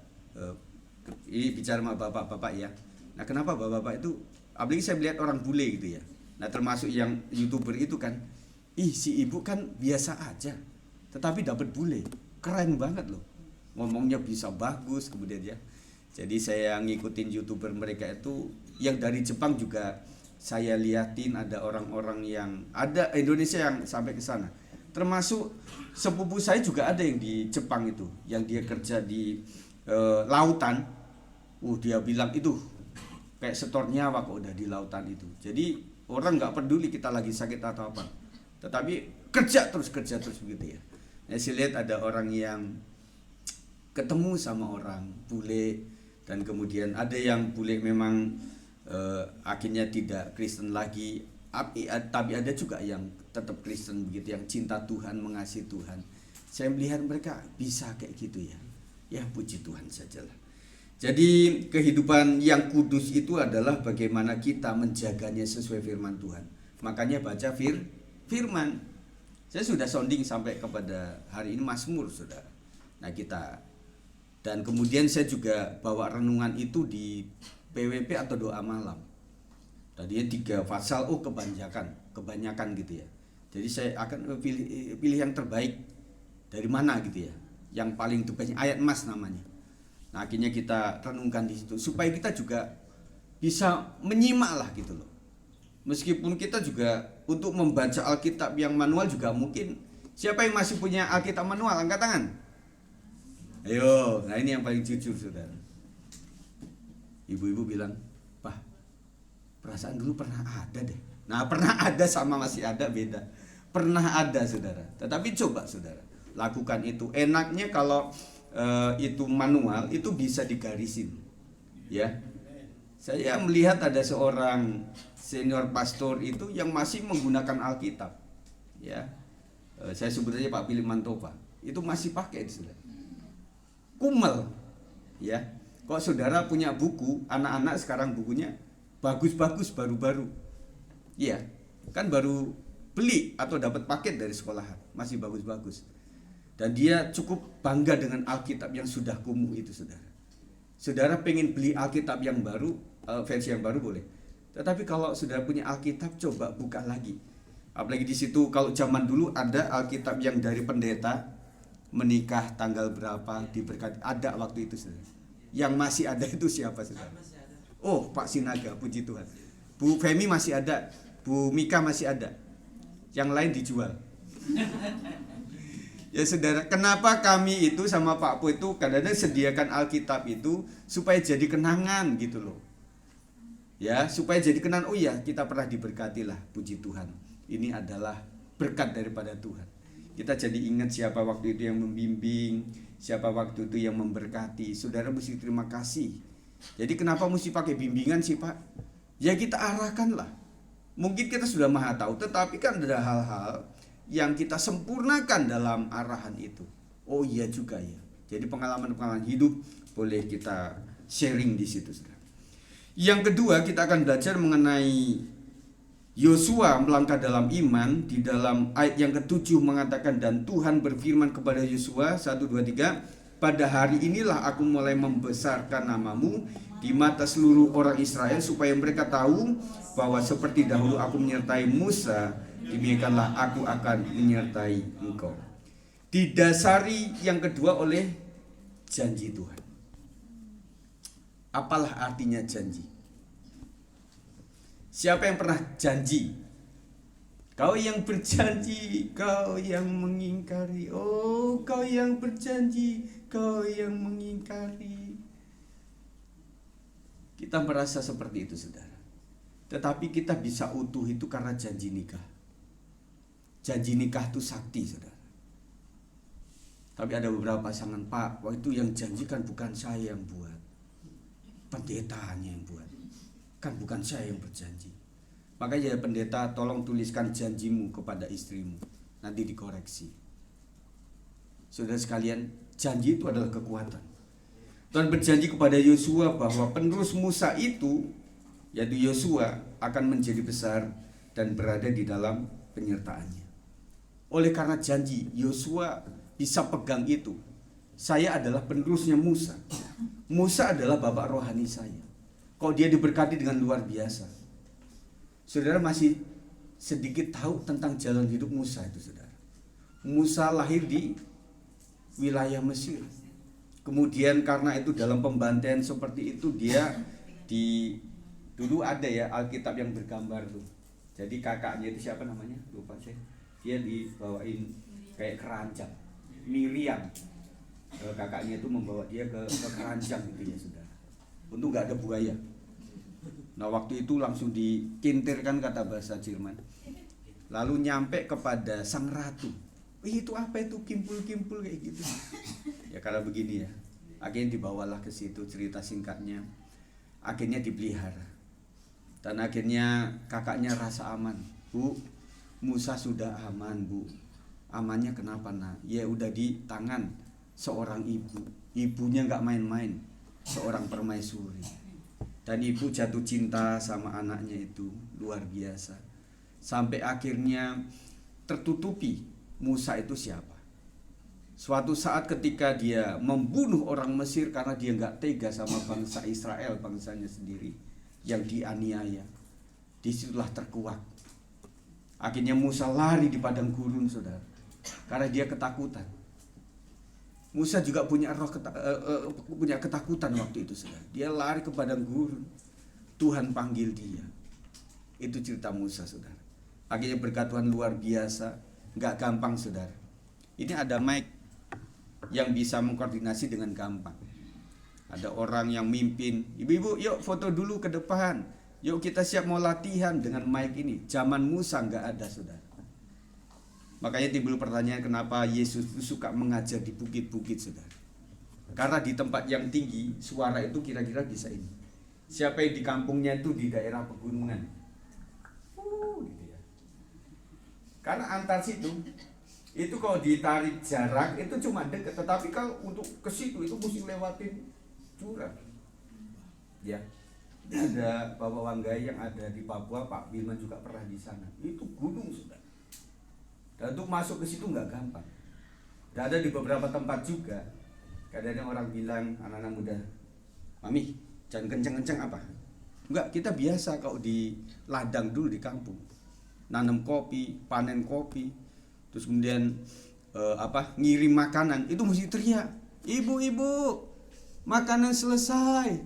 ini bicara sama bapak-bapak ya. Nah kenapa bapak-bapak itu, apalagi saya melihat orang bule gitu ya. Nah termasuk yang YouTuber itu kan, ih si ibu kan biasa aja, tetapi dapat bule, keren banget loh, ngomongnya bisa bagus kemudian ya. Jadi saya ngikutin YouTuber mereka itu, yang dari Jepang juga saya liatin, ada orang-orang yang ada Indonesia yang sampai ke sana. Termasuk sepupu saya juga ada yang di Jepang itu, yang dia kerja di lautan. Dia bilang itu kayak setor nyawa kok udah di lautan itu. Jadi orang nggak peduli kita lagi sakit atau apa, tetapi kerja terus begitu ya. Saya lihat ada orang yang ketemu sama orang bule, dan kemudian ada yang bule memang akhirnya tidak Kristen lagi, tapi ada juga yang tetap Kristen begitu, yang cinta Tuhan, mengasihi Tuhan. Saya melihat mereka bisa kayak gitu ya. Ya puji Tuhan sajalah. Jadi kehidupan yang kudus itu adalah bagaimana kita menjaganya sesuai firman Tuhan. Makanya baca firman. Saya sudah sounding sampai kepada hari ini Mazmur, saudara. Nah kita, dan kemudian saya juga bawa renungan itu di PWP atau doa malam. Tadinya 3 pasal, kebanyakan gitu ya. Jadi saya akan pilih yang terbaik dari mana gitu ya. Yang paling terbaik, ayat emas namanya. Nah akhirnya kita renungkan di situ supaya kita juga bisa menyimak lah gitu loh. Meskipun kita juga untuk membaca Alkitab yang manual juga mungkin. Siapa yang masih punya Alkitab manual? Angkat tangan. Ayo, nah ini yang paling jujur saudara. Ibu-ibu bilang, "Pak, perasaan dulu pernah ada deh." Nah pernah ada sama masih ada beda. Pernah ada saudara. Tetapi coba saudara lakukan itu. Enaknya kalau itu manual itu bisa digarisin ya. Saya melihat ada seorang senior pastor itu yang masih menggunakan Alkitab ya. Saya sebut aja Pak Philip Mantopa, itu masih pakai itu sudah kumel ya. Kok saudara punya buku, anak-anak sekarang bukunya bagus-bagus, baru-baru ya, kan baru beli atau dapat paket dari sekolahan, masih bagus-bagus. Dan dia cukup bangga dengan Alkitab yang sudah kumuh itu saudara. Saudara pengen beli Alkitab yang baru, versi yang baru boleh. Tetapi kalau saudara punya Alkitab, coba buka lagi. Apalagi di situ kalau zaman dulu ada Alkitab yang dari pendeta, menikah tanggal berapa, diberkati, ada waktu itu saudara. Yang masih ada itu siapa saudara? Oh Pak Sinaga, puji Tuhan. Bu Femi masih ada, Bu Mika masih ada. Yang lain dijual. Ya saudara, kenapa kami itu sama Pak Po itu kadang-kadang sediakan Alkitab itu supaya jadi kenangan gitu loh. Ya, supaya jadi kenangan, oh ya kita pernah diberkati lah, puji Tuhan. Ini adalah berkat daripada Tuhan. Kita jadi ingat siapa waktu itu yang membimbing, siapa waktu itu yang memberkati. Saudara mesti terima kasih. Jadi kenapa mesti pakai bimbingan sih Pak? Ya kita arahkan lah. Mungkin kita sudah maha tahu, tetapi kan ada hal-hal yang kita sempurnakan dalam arahan itu. Oh iya juga ya. Jadi pengalaman-pengalaman hidup boleh kita sharing di situ. Yang kedua, kita akan belajar mengenai Yosua melangkah dalam iman. Di dalam ayat yang ke-7 mengatakan, dan Tuhan berfirman kepada Yosua 1, 2, 3, pada hari inilah aku mulai membesarkan namamu di mata seluruh orang Israel, supaya mereka tahu bahwa seperti dahulu aku menyertai Musa, demikianlah aku akan menyertai engkau. Didasari yang kedua oleh janji Tuhan. Apalah artinya janji? Siapa yang pernah janji? Kau yang berjanji, kau yang mengingkari. Oh, kau yang berjanji, kau yang mengingkari. Kita merasa seperti itu saudara. Tetapi kita bisa utuh itu karena janji nikah. Janji nikah itu sakti saudara. Tapi ada beberapa pasangan, Pak, waktu itu yang janjikan bukan saya yang buat, pendetanya yang buat, kan bukan saya yang berjanji. Makanya ya pendeta, tolong tuliskan janjimu kepada istrimu, nanti dikoreksi. Saudara sekalian, janji itu adalah kekuatan. Tuhan berjanji kepada Yosua bahwa penerus Musa itu, yaitu Yosua, akan menjadi besar dan berada di dalam penyertaannya. Oleh karena janji, Yosua bisa pegang itu. Saya adalah penerusnya Musa. Musa adalah bapak rohani saya. Kok dia diberkati dengan luar biasa. Saudara masih sedikit tahu tentang jalan hidup Musa itu, saudara. Musa lahir di wilayah Mesir. Kemudian karena itu dalam pembantaian seperti itu dia dulu ada ya Alkitab yang bergambar tuh. Jadi kakaknya itu siapa namanya? Lupa saya. Dia dibawain kayak keranjang. Miriam. Kakaknya itu membawa dia ke keranjang gitu ya, saudara. Untung nggak ada buaya. Nah waktu itu langsung dikintirkan kata bahasa Jerman. Lalu nyampe kepada sang ratu. Itu apa itu kimpul-kimpul kayak gitu. Ya karena begini ya. Akhirnya dibawalah ke situ, cerita singkatnya. Akhirnya dipelihara. Dan akhirnya kakaknya rasa aman. Bu, Musa sudah aman, Bu. Amannya kenapa, nak? Ya udah di tangan seorang ibu. Ibunya nggak main-main, seorang permaisuri. Dan ibu jatuh cinta sama anaknya itu luar biasa. Sampai akhirnya tertutupi Musa itu siapa. Suatu saat ketika dia membunuh orang Mesir karena dia nggak tega sama bangsa Israel, bangsanya sendiri yang dianiaya. Disitulah terkuak. Akhirnya Musa lari di padang gurun, saudara, karena dia ketakutan. Musa juga punya punya ketakutan waktu itu, saudara. Dia lari ke padang gurun. Tuhan panggil dia. Itu cerita Musa, saudara. Akhirnya berkat Tuhan luar biasa. Nggak gampang, saudara. Ini ada Mike yang bisa mengkoordinasi dengan gampang. Ada orang yang mimpin, ibu-ibu yuk foto dulu ke depan, yuk kita siap mau latihan dengan mic ini. Zaman Musa nggak ada, saudara. Makanya timbul pertanyaan kenapa Yesus itu suka mengajar di bukit-bukit, saudara. Karena di tempat yang tinggi suara itu kira-kira bisa ini. Siapa yang di kampungnya itu di daerah pegunungan, gitu ya. Karena antar situ itu kalau ditarik jarak itu cuma dekat, tetapi kalau untuk ke situ itu mesti lewatin jurang. Ya, ada Bapak Wanggai yang ada di Papua, Pak Bilman juga pernah di sana. Itu gunung, sudah. Dan untuk masuk ke situ nggak gampang. Dan ada di beberapa tempat juga. Kadang-kadang orang bilang anak-anak muda, Mami, jangan kenceng-kenceng apa? Enggak, kita biasa kalau di ladang dulu di kampung. Nanam kopi, panen kopi, terus kemudian ngirim makanan, itu mesti teriak, ibu-ibu, makanan selesai.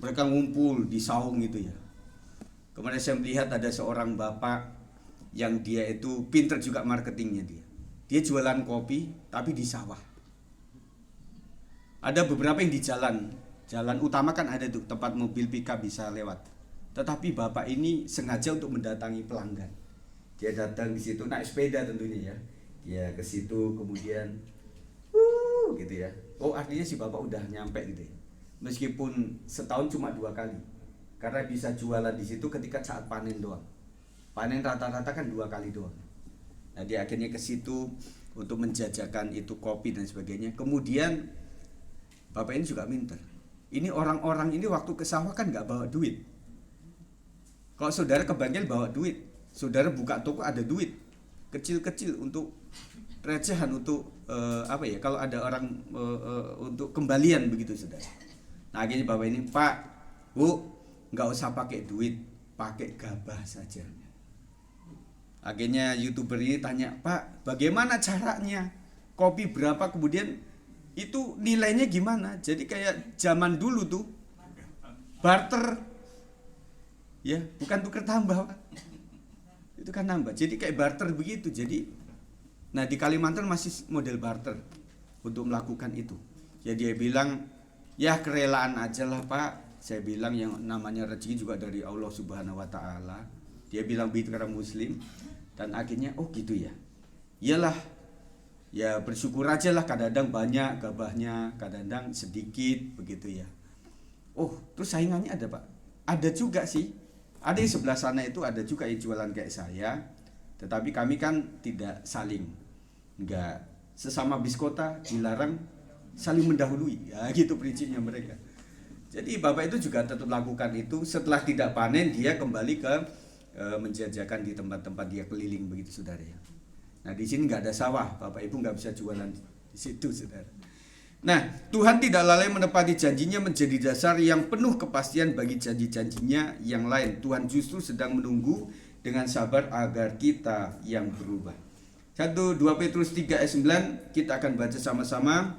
Mereka ngumpul di saung gitu ya. Kemudian saya melihat ada seorang bapak yang dia itu pinter juga marketingnya dia. Dia jualan kopi tapi di sawah. Ada beberapa yang di jalan utama kan ada tuh tempat mobil pickup bisa lewat. Tetapi bapak ini sengaja untuk mendatangi pelanggan. Dia datang di situ naik sepeda tentunya ya. Dia ke situ kemudian gitu ya. Oh, artinya si bapak udah nyampe gitu ya. Meskipun setahun cuma 2 kali. Karena bisa jualan di situ ketika saat panen doang. Panen rata-rata kan 2 kali doang. Nah, dia akhirnya ke situ untuk menjajakan itu kopi dan sebagainya. Kemudian bapak ini juga minter. Ini orang-orang ini waktu ke sawah kan nggak bawa duit. Kalau saudara ke bengkel bawa duit, saudara buka toko ada duit kecil-kecil untuk recehan, untuk kalau ada orang untuk kembalian begitu, saudara. Nah akhirnya bapak ini, Pak, Bu, nggak usah pakai duit, pakai gabah saja. Akhirnya YouTuber ini tanya, Pak, bagaimana caranya? Kopi berapa, kemudian itu nilainya gimana? Jadi kayak zaman dulu tuh barter. Ya, bukan tuker tambah, Pak. Itu kan nambah. Jadi kayak barter begitu. Jadi nah di Kalimantan masih model barter untuk melakukan itu. Ya dia bilang, ya kerelaan aja lah, Pak. Saya bilang yang namanya rezeki juga dari Allah Subhanahu wa taala. Dia bilang begitu karena muslim. Dan akhirnya oh gitu ya. Iyalah. Ya bersyukur aja lah, kadang-kadang banyak gabahnya, kadang-kadang sedikit begitu ya. Oh, terus saingannya ada, Pak? Ada juga sih. Ada di sebelah sana itu ada juga yang jualan kayak saya. Tetapi kami kan tidak saling, enggak, sesama biskota dilarang saling mendahului. Ya gitu prinsipnya mereka. Jadi bapak itu juga tetap lakukan itu. Setelah tidak panen dia kembali ke menjajakan di tempat-tempat dia keliling begitu, saudara ya. Nah di sini nggak ada sawah, bapak ibu nggak bisa jualan di situ, saudara. Nah Tuhan tidak lalai menepati janjinya menjadi dasar yang penuh kepastian bagi janji-janjinya yang lain. Tuhan justru sedang menunggu dengan sabar agar kita yang berubah. 2 Petrus 3 ayat 9 kita akan baca sama-sama.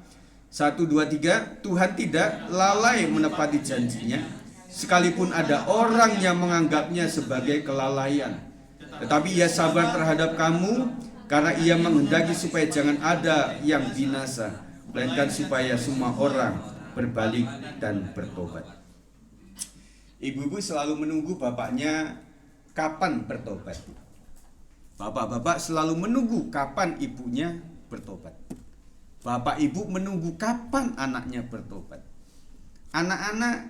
1, 2, 3. Tuhan tidak lalai menepati janjinya, sekalipun ada orang yang menganggapnya sebagai kelalaian. Tetapi ia sabar terhadap kamu, karena ia menghendaki supaya jangan ada yang binasa, melainkan supaya semua orang berbalik dan bertobat. Ibu-ibu selalu menunggu bapaknya kapan bertobat. Bapak-bapak selalu menunggu kapan ibunya bertobat. Bapak ibu menunggu kapan anaknya bertobat. Anak-anak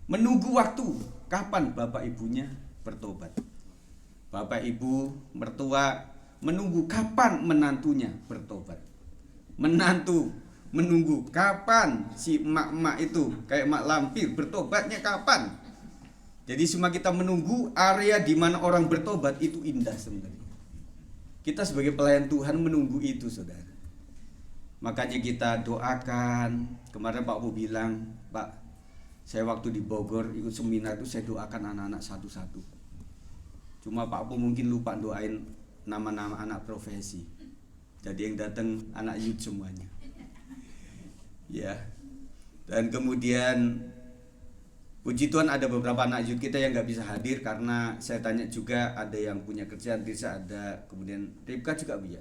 menunggu waktu kapan bapak ibunya bertobat. Bapak ibu mertua menunggu kapan menantunya bertobat. Menantu menunggu kapan si emak-emak itu kayak mak lampir bertobatnya kapan. Jadi semua kita menunggu area di mana orang bertobat itu indah sebenarnya. Kita sebagai pelayan Tuhan menunggu itu, saudara. Makanya kita doakan. Kemarin Pak Bu bilang, Pak, saya waktu di Bogor ikut seminar itu saya doakan anak-anak satu-satu. Cuma Pak Bu mungkin lupa doain nama-nama anak profesi. Jadi yang datang anak youth semuanya. Ya. Dan kemudian puji Tuhan ada beberapa anak youth kita yang nggak bisa hadir karena saya tanya juga ada yang punya kerjaan, bisa ada, kemudian Ripka juga bisa.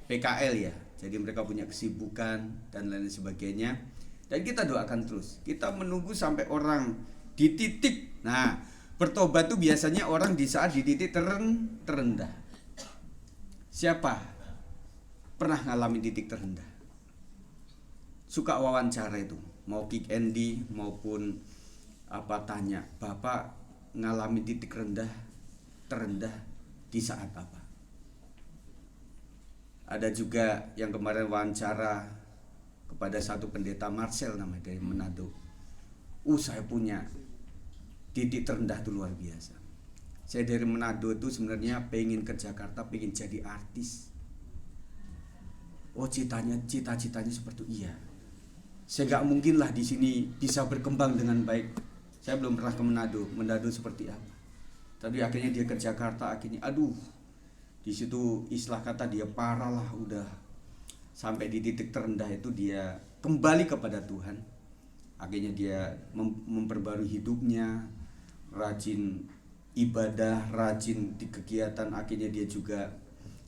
PKL ya. Jadi mereka punya kesibukan dan lain sebagainya. Dan kita doakan terus. Kita menunggu sampai orang di titik. Nah, bertobat itu biasanya orang di saat di titik terendah. Siapa pernah ngalamin titik terendah? Suka wawancara itu, mau kick Andy maupun tanya, Bapak ngalamin titik terendah di saat apa? Ada juga yang kemarin wawancara kepada satu pendeta Marcel namanya dari Manado. Saya punya titik terendah itu luar biasa. Saya dari Manado itu sebenarnya pengen ke Jakarta, pengen jadi artis. Cita-citanya seperti itu. Iya. Saya nggak mungkin lah di sini bisa berkembang dengan baik. Saya belum pernah ke Manado seperti apa. Tapi akhirnya dia ke Jakarta, akhirnya di situ istilah kata dia parah lah, udah sampai di titik terendah itu dia kembali kepada Tuhan. Akhirnya dia memperbarui hidupnya, rajin ibadah, rajin di kegiatan. Akhirnya dia juga,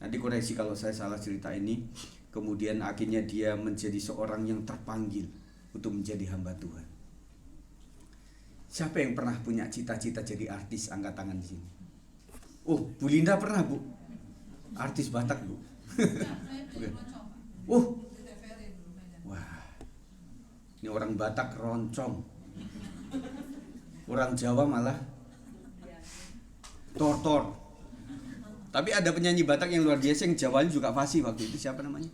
nanti koreksi kalau saya salah cerita ini, kemudian akhirnya dia menjadi seorang yang terpanggil untuk menjadi hamba Tuhan. Siapa yang pernah punya cita-cita jadi artis? Angkat tangan di sini. Bu Linda pernah, Bu? Artis Batak, Bu. Wah, ini orang Batak roncong. Orang Jawa malah tortor. Tapi ada penyanyi Batak yang luar biasa yang Jawanya juga fasih waktu itu. Siapa namanya?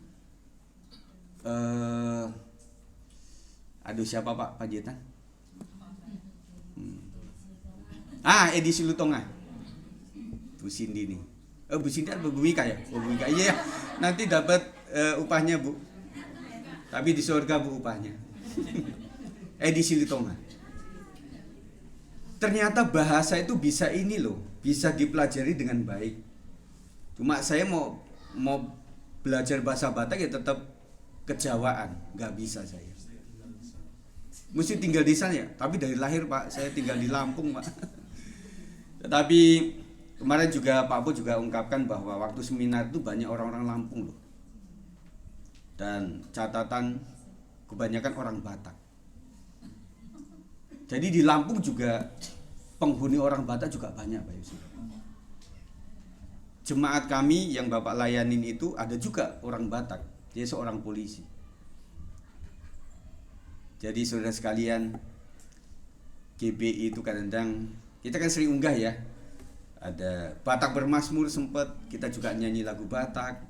Siapa Pak Jetan? Edi Silutonga. Bu Cindy nih. Bu Cindy atau Bu Mika ya? Bu Mika. Iya, nanti dapat upahnya, Bu. Tapi di surga, Bu, upahnya. Edi Silutonga. Ternyata bahasa itu bisa ini loh, bisa dipelajari dengan baik. Cuma saya mau belajar bahasa Batak ya tetap kejawaan, nggak bisa saya. Mesti tinggal di sana ya, tapi dari lahir Pak, saya tinggal di Lampung Pak. Tetapi kemarin juga Pak Bu juga ungkapkan bahwa waktu seminar itu banyak orang-orang Lampung loh. Dan catatan kebanyakan orang Batak. Jadi di Lampung juga penghuni orang Batak juga banyak Pak Yusuf. Jemaat kami yang Bapak layanin itu ada juga orang Batak. Dia seorang polisi. Jadi saudara sekalian, GBI itu kadang-kadang kita kan sering unggah ya. Ada Batak Bermazmur sempat, kita juga nyanyi lagu Batak.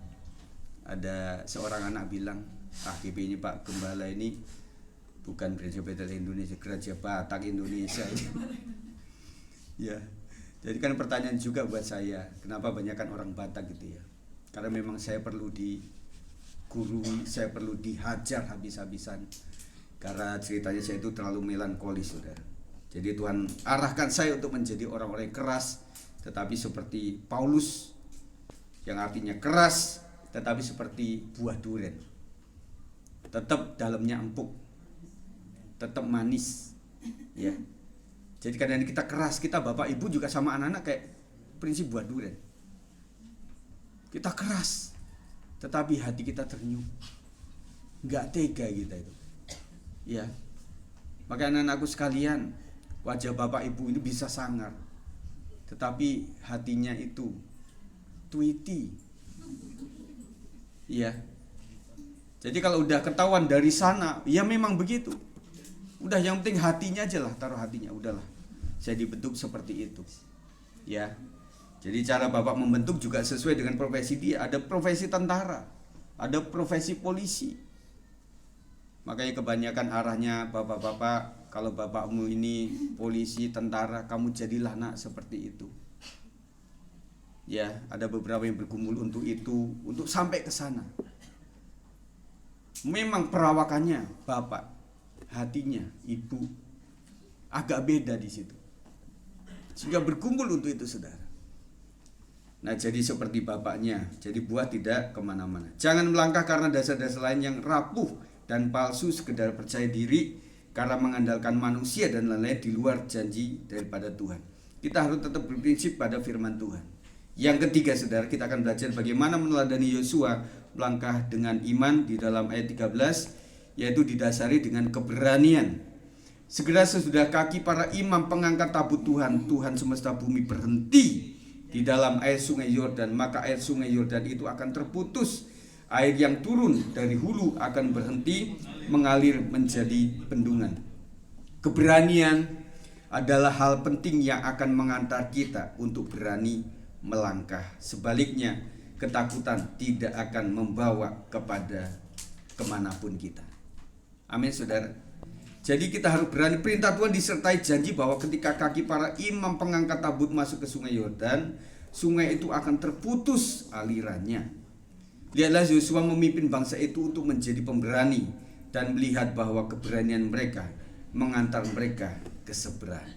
Ada seorang anak bilang, GBI ini Pak Gembala ini bukan gereja Bethel Indonesia, gereja Batak Indonesia. Ya. Jadi kan pertanyaan juga buat saya, kenapa banyakkan orang Batak gitu ya? Karena memang saya perlu digurui, saya perlu dihajar habis-habisan. Karena ceritanya saya itu terlalu melankolis, saudara. Jadi Tuhan arahkan saya untuk menjadi orang-orang yang keras, tetapi seperti Paulus yang artinya keras, tetapi seperti buah durian. Tetap dalamnya empuk, tetap manis. Ya. Jadi kadang kita keras, kita bapak ibu juga sama anak-anak kayak prinsip buah durian. Kita keras, tetapi hati kita ternyuh. Enggak tega kita itu. Ya. Maka anak-anakku sekalian, wajah bapak ibu ini bisa sangar, tetapi hatinya itu tweety. Ya. Jadi kalau udah ketahuan dari sana, ya memang begitu. Udah yang penting hatinya aja lah, taruh hatinya, udahlah. Saya dibentuk seperti itu. Ya. Jadi cara bapak membentuk juga sesuai dengan profesi dia. Ada profesi tentara, ada profesi polisi. Makanya kebanyakan arahnya bapak-bapak, kalau bapakmu ini polisi, tentara, kamu jadilah nak seperti itu. Ya, ada beberapa yang bergumul untuk itu, untuk sampai ke sana. Memang perawakannya bapak, hatinya ibu agak beda di situ. Sehingga berkumpul untuk itu, saudara. Nah, jadi seperti bapaknya, jadi buah tidak kemana-mana. Jangan melangkah karena dasar-dasar lain yang rapuh dan palsu, sekedar percaya diri karena mengandalkan manusia dan lain-lain di luar janji daripada Tuhan. Kita harus tetap berprinsip pada firman Tuhan. Yang ketiga, saudara, kita akan belajar bagaimana meneladani Yosua melangkah dengan iman di dalam ayat 13, yaitu didasari dengan keberanian. Segera sesudah kaki para imam pengangkat tabut Tuhan, Tuhan semesta bumi berhenti di dalam air sungai Yordan, maka air sungai Yordan itu akan terputus. Air yang turun dari hulu akan berhenti mengalir menjadi bendungan. Keberanian adalah hal penting yang akan mengantar kita untuk berani melangkah. Sebaliknya, ketakutan tidak akan membawa kepada kemanapun kita. Amin, saudara. Jadi kita harus berani. Perintah Tuhan disertai janji bahwa ketika kaki para imam pengangkat tabut masuk ke sungai Yordan, sungai itu akan terputus alirannya. Lihatlah Yosua memimpin bangsa itu untuk menjadi pemberani dan melihat bahwa keberanian mereka mengantar mereka ke seberang.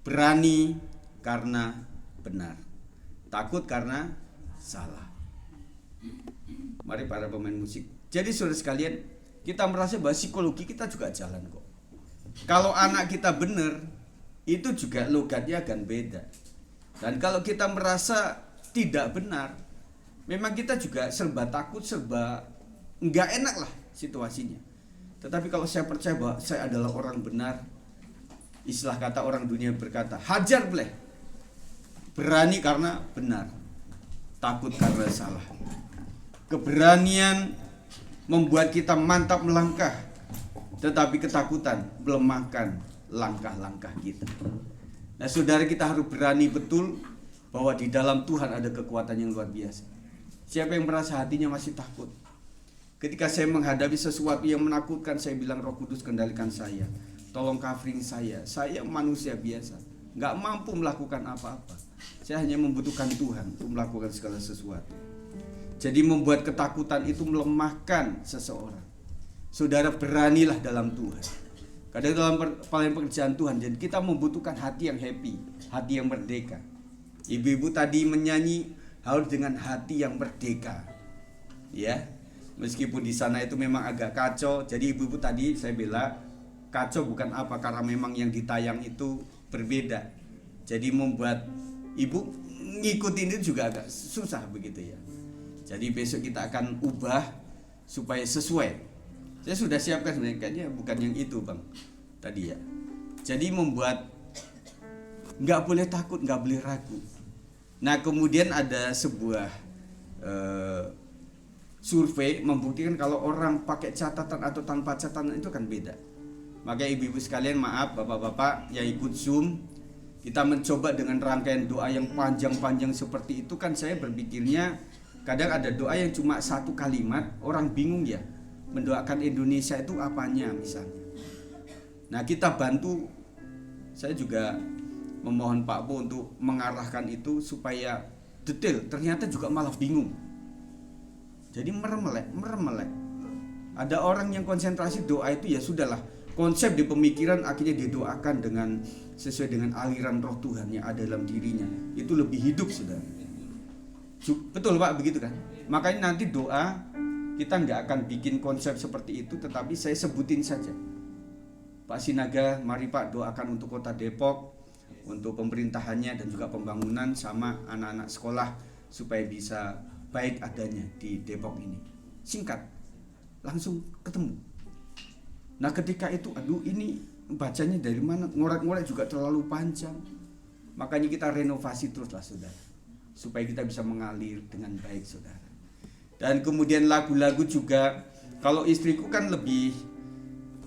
Berani karena benar, takut karena salah. Mari para pemain musik. Jadi saudara sekalian, kita merasa bahwa psikologi kita juga jalan kok. Kalau anak kita benar, itu juga logatnya akan beda. Dan kalau kita merasa tidak benar, memang kita juga serba takut, serba enggak enak lah situasinya. Tetapi kalau saya percaya bahwa saya adalah orang benar, istilah kata orang dunia berkata, hajar bleh. Berani karena benar, takut karena salah. Keberanian membuat kita mantap melangkah, tetapi ketakutan melemahkan langkah-langkah kita. Nah, saudara, kita harus berani betul bahwa di dalam Tuhan ada kekuatan yang luar biasa. Siapa yang merasa hatinya masih takut? Ketika saya menghadapi sesuatu yang menakutkan, saya bilang, Roh Kudus kendalikan saya, tolong covering saya manusia biasa, gak mampu melakukan apa-apa. Saya hanya membutuhkan Tuhan untuk melakukan segala sesuatu. Jadi membuat ketakutan itu melemahkan seseorang. Saudara, beranilah dalam Tuhan. Kadang dalam pekerjaan Tuhan, jadi kita membutuhkan hati yang happy, hati yang merdeka. Ibu-ibu tadi menyanyi harus dengan hati yang merdeka. Ya, meskipun di sana itu memang agak kacau. Jadi ibu-ibu tadi saya bilang kacau bukan apa, karena memang yang ditayang itu berbeda. Jadi membuat ibu ngikutin itu juga agak susah begitu ya. Jadi besok kita akan ubah supaya sesuai. Saya sudah siapkan sebenarnya, kayaknya bukan yang itu bang tadi ya. Jadi membuat nggak boleh takut, nggak boleh ragu. Nah, kemudian ada sebuah survei membuktikan kalau orang pakai catatan atau tanpa catatan itu kan beda. Maka ibu-ibu sekalian, maaf bapak-bapak yang ikut Zoom, kita mencoba dengan rangkaian doa yang panjang-panjang seperti itu. Kan saya berpikirnya kadang ada doa yang cuma satu kalimat, orang bingung ya, mendoakan Indonesia itu apanya misalnya. Nah, kita bantu, saya juga memohon Pak Bu untuk mengarahkan itu supaya detail. Ternyata juga malah bingung. Jadi meremelek. Ada orang yang konsentrasi doa itu ya sudahlah, konsep di pemikiran akhirnya didoakan dengan sesuai dengan aliran roh Tuhan yang ada dalam dirinya. Itu lebih hidup, saudara. Betul Pak, begitu kan? Makanya nanti doa kita nggak akan bikin konsep seperti itu, tetapi saya sebutin saja. Pak Sinaga, mari Pak doakan untuk kota Depok, untuk pemerintahannya dan juga pembangunan sama anak-anak sekolah supaya bisa baik adanya di Depok ini. Singkat, langsung ketemu. Nah ketika itu, aduh ini bacanya dari mana? Ngorek-ngorek juga terlalu panjang. Makanya kita renovasi teruslah saudara, supaya kita bisa mengalir dengan baik saudara. Dan kemudian lagu-lagu juga, kalau istriku kan lebih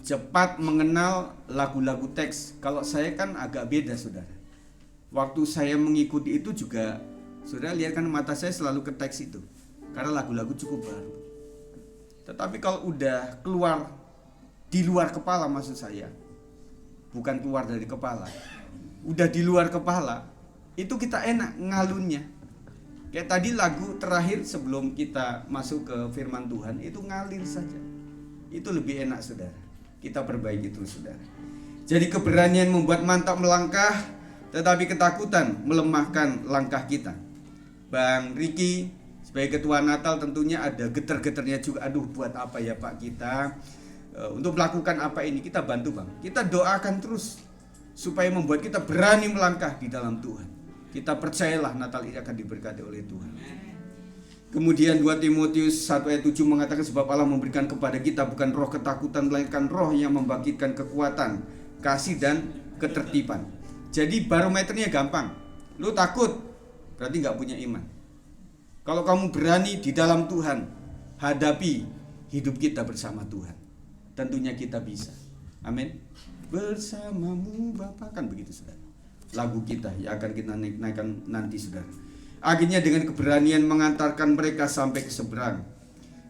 cepat mengenal lagu-lagu teks. Kalau saya kan agak beda saudara. Waktu saya mengikuti itu juga, saudara lihat kan mata saya selalu ke teks itu, karena lagu-lagu cukup baru. Tetapi kalau udah keluar di luar kepala, maksud saya bukan keluar dari kepala, udah di luar kepala, itu kita enak ngalunnya. Kayak tadi lagu terakhir sebelum kita masuk ke firman Tuhan, itu ngalir saja. Itu lebih enak saudara. Kita perbaiki terus saudara. Jadi keberanian membuat mantap melangkah, tetapi ketakutan melemahkan langkah kita. Bang Riki sebagai ketua Natal tentunya ada getar-getarnya juga. Aduh buat apa ya Pak kita untuk melakukan apa ini? Kita bantu Bang. Kita doakan terus supaya membuat kita berani melangkah di dalam Tuhan. Kita percayalah Natal ini akan diberkati oleh Tuhan. Kemudian 2 Timotius 1 ayat 7 mengatakan sebab Allah memberikan kepada kita bukan roh ketakutan melainkan roh yang membangkitkan kekuatan, kasih dan ketertiban. Jadi barometernya gampang. Lu takut berarti nggak punya iman. Kalau kamu berani di dalam Tuhan, hadapi hidup kita bersama Tuhan. Tentunya kita bisa. Amin. Bersamamu Bapa, kan begitu saudara. Lagu kita yang akan kita naikkan nanti saudara. Akhirnya dengan keberanian mengantarkan mereka sampai ke seberang.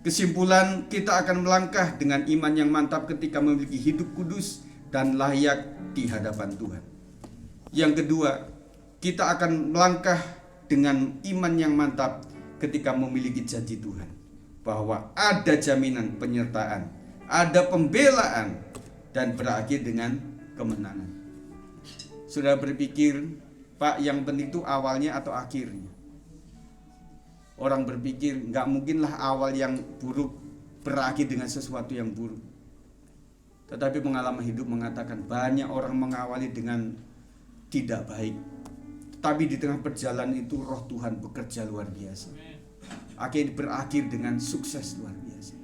Kesimpulan, kita akan melangkah dengan iman yang mantap ketika memiliki hidup kudus dan layak di hadapan Tuhan. Yang kedua, kita akan melangkah dengan iman yang mantap ketika memiliki janji Tuhan, bahwa ada jaminan penyertaan, ada pembelaan, dan berakhir dengan kemenangan. Sudah berpikir, Pak, yang penting itu awalnya atau akhirnya? Orang berpikir nggak mungkinlah awal yang buruk berakhir dengan sesuatu yang buruk. Tetapi pengalaman hidup mengatakan banyak orang mengawali dengan tidak baik, tetapi di tengah perjalanan itu roh Tuhan bekerja luar biasa. Akhirnya berakhir dengan sukses luar biasa.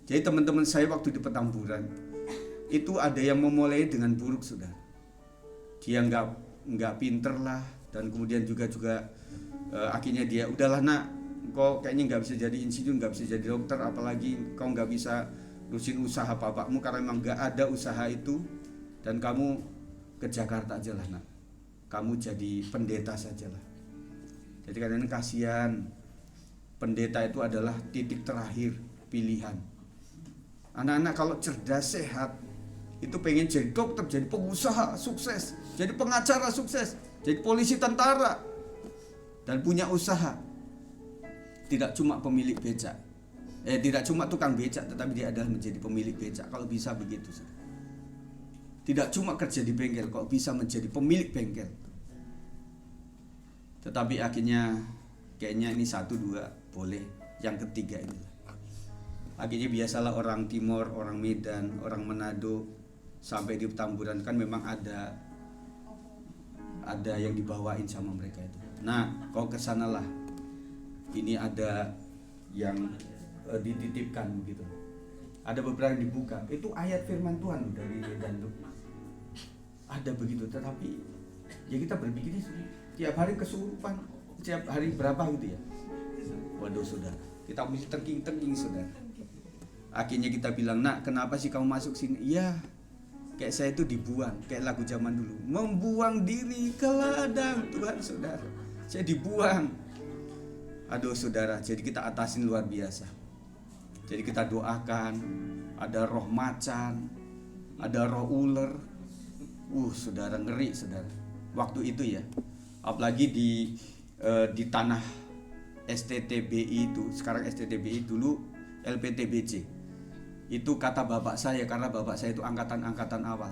Jadi teman-teman saya waktu di Petamburan itu ada yang memulai dengan buruk saudara. Dia nggak pinter lah, dan kemudian juga akhirnya dia udahlah nak, kau kayaknya nggak bisa jadi insinyur, nggak bisa jadi dokter, apalagi kau nggak bisa lurusin usaha bapakmu karena memang nggak ada usaha itu, dan kamu ke Jakarta aja lah nak, kamu jadi pendeta sajalah. Jadi kadang-kadang kasihan, pendeta itu adalah titik terakhir pilihan. Anak-anak kalau cerdas sehat itu pengen jadi dokter, jadi pengusaha sukses, jadi pengacara sukses, jadi polisi tentara, dan punya usaha. Tidak cuma pemilik becak, tidak cuma tukang becak, tetapi dia adalah menjadi pemilik becak. Kalau bisa begitu, tidak cuma kerja di bengkel, kalau bisa menjadi pemilik bengkel. Tetapi akhirnya kayaknya ini 1, 2 boleh, yang ketiga ini. Akhirnya biasalah orang Timur, orang Medan, orang Manado sampai di Petamburan kan memang ada yang dibawain sama mereka itu. Nah, kau kesanalah. Ini ada yang dititipkan begitu. Ada beberapa yang dibuka. Itu ayat firman Tuhan dari Medan tuh. Ada begitu, tetapi ya kita berpikir tiap hari kesurupan, tiap hari berapa gitu ya. Waduh saudara, kita mesti tengking saudara. Akhirnya kita bilang, nak kenapa sih kamu masuk sini? Iya, kayak saya itu dibuang, kayak lagu zaman dulu, membuang diri ke ladang Tuhan saudara. Saya dibuang. Aduh saudara, jadi kita atasin luar biasa. Jadi kita doakan, ada roh macan, ada roh ular. Saudara ngeri saudara. Waktu itu ya, apalagi di tanah STTBI itu, sekarang STTBI dulu LPTBC. Itu kata bapak saya, karena bapak saya itu angkatan awal.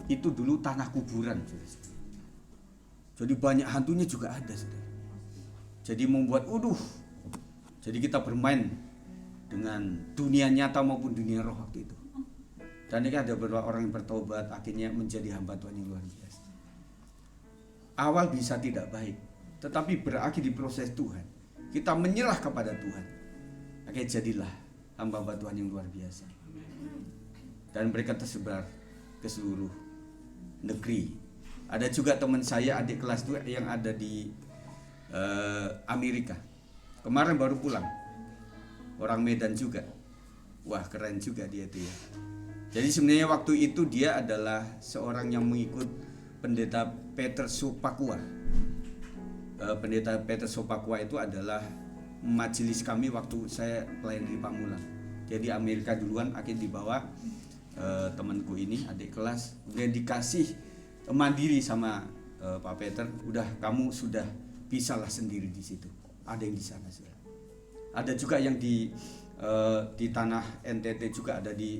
Itu dulu tanah kuburan, saudara. Jadi banyak hantunya juga ada, saudara. Jadi membuat, jadi kita bermain dengan dunia nyata maupun dunia roh waktu itu. Dan ini ada beberapa orang yang bertobat, akhirnya menjadi hamba Tuhan yang luar biasa. Awal bisa tidak baik, tetapi berakhir di proses Tuhan. Kita menyerah kepada Tuhan, akhirnya jadilah hamba-hamba Tuhan yang luar biasa. Dan mereka tersebar ke seluruh negeri. Ada juga teman saya, adik kelas 2 yang ada di Amerika. Kemarin baru pulang. Orang Medan juga. Wah, keren juga dia itu ya. Jadi sebenarnya waktu itu dia adalah seorang yang mengikut Pendeta Peter Sopakua. Pendeta Peter Sopakua itu adalah majelis kami waktu saya pelayan di Pamulang. Jadi Amerika duluan, akhirnya dibawa temanku ini, adik kelas, dia dikasih mandiri sama Pak Peter. Udah, kamu sudah bisalah sendiri di situ. Ada yang di sana, saudara. Ada juga yang di tanah NTT juga ada, di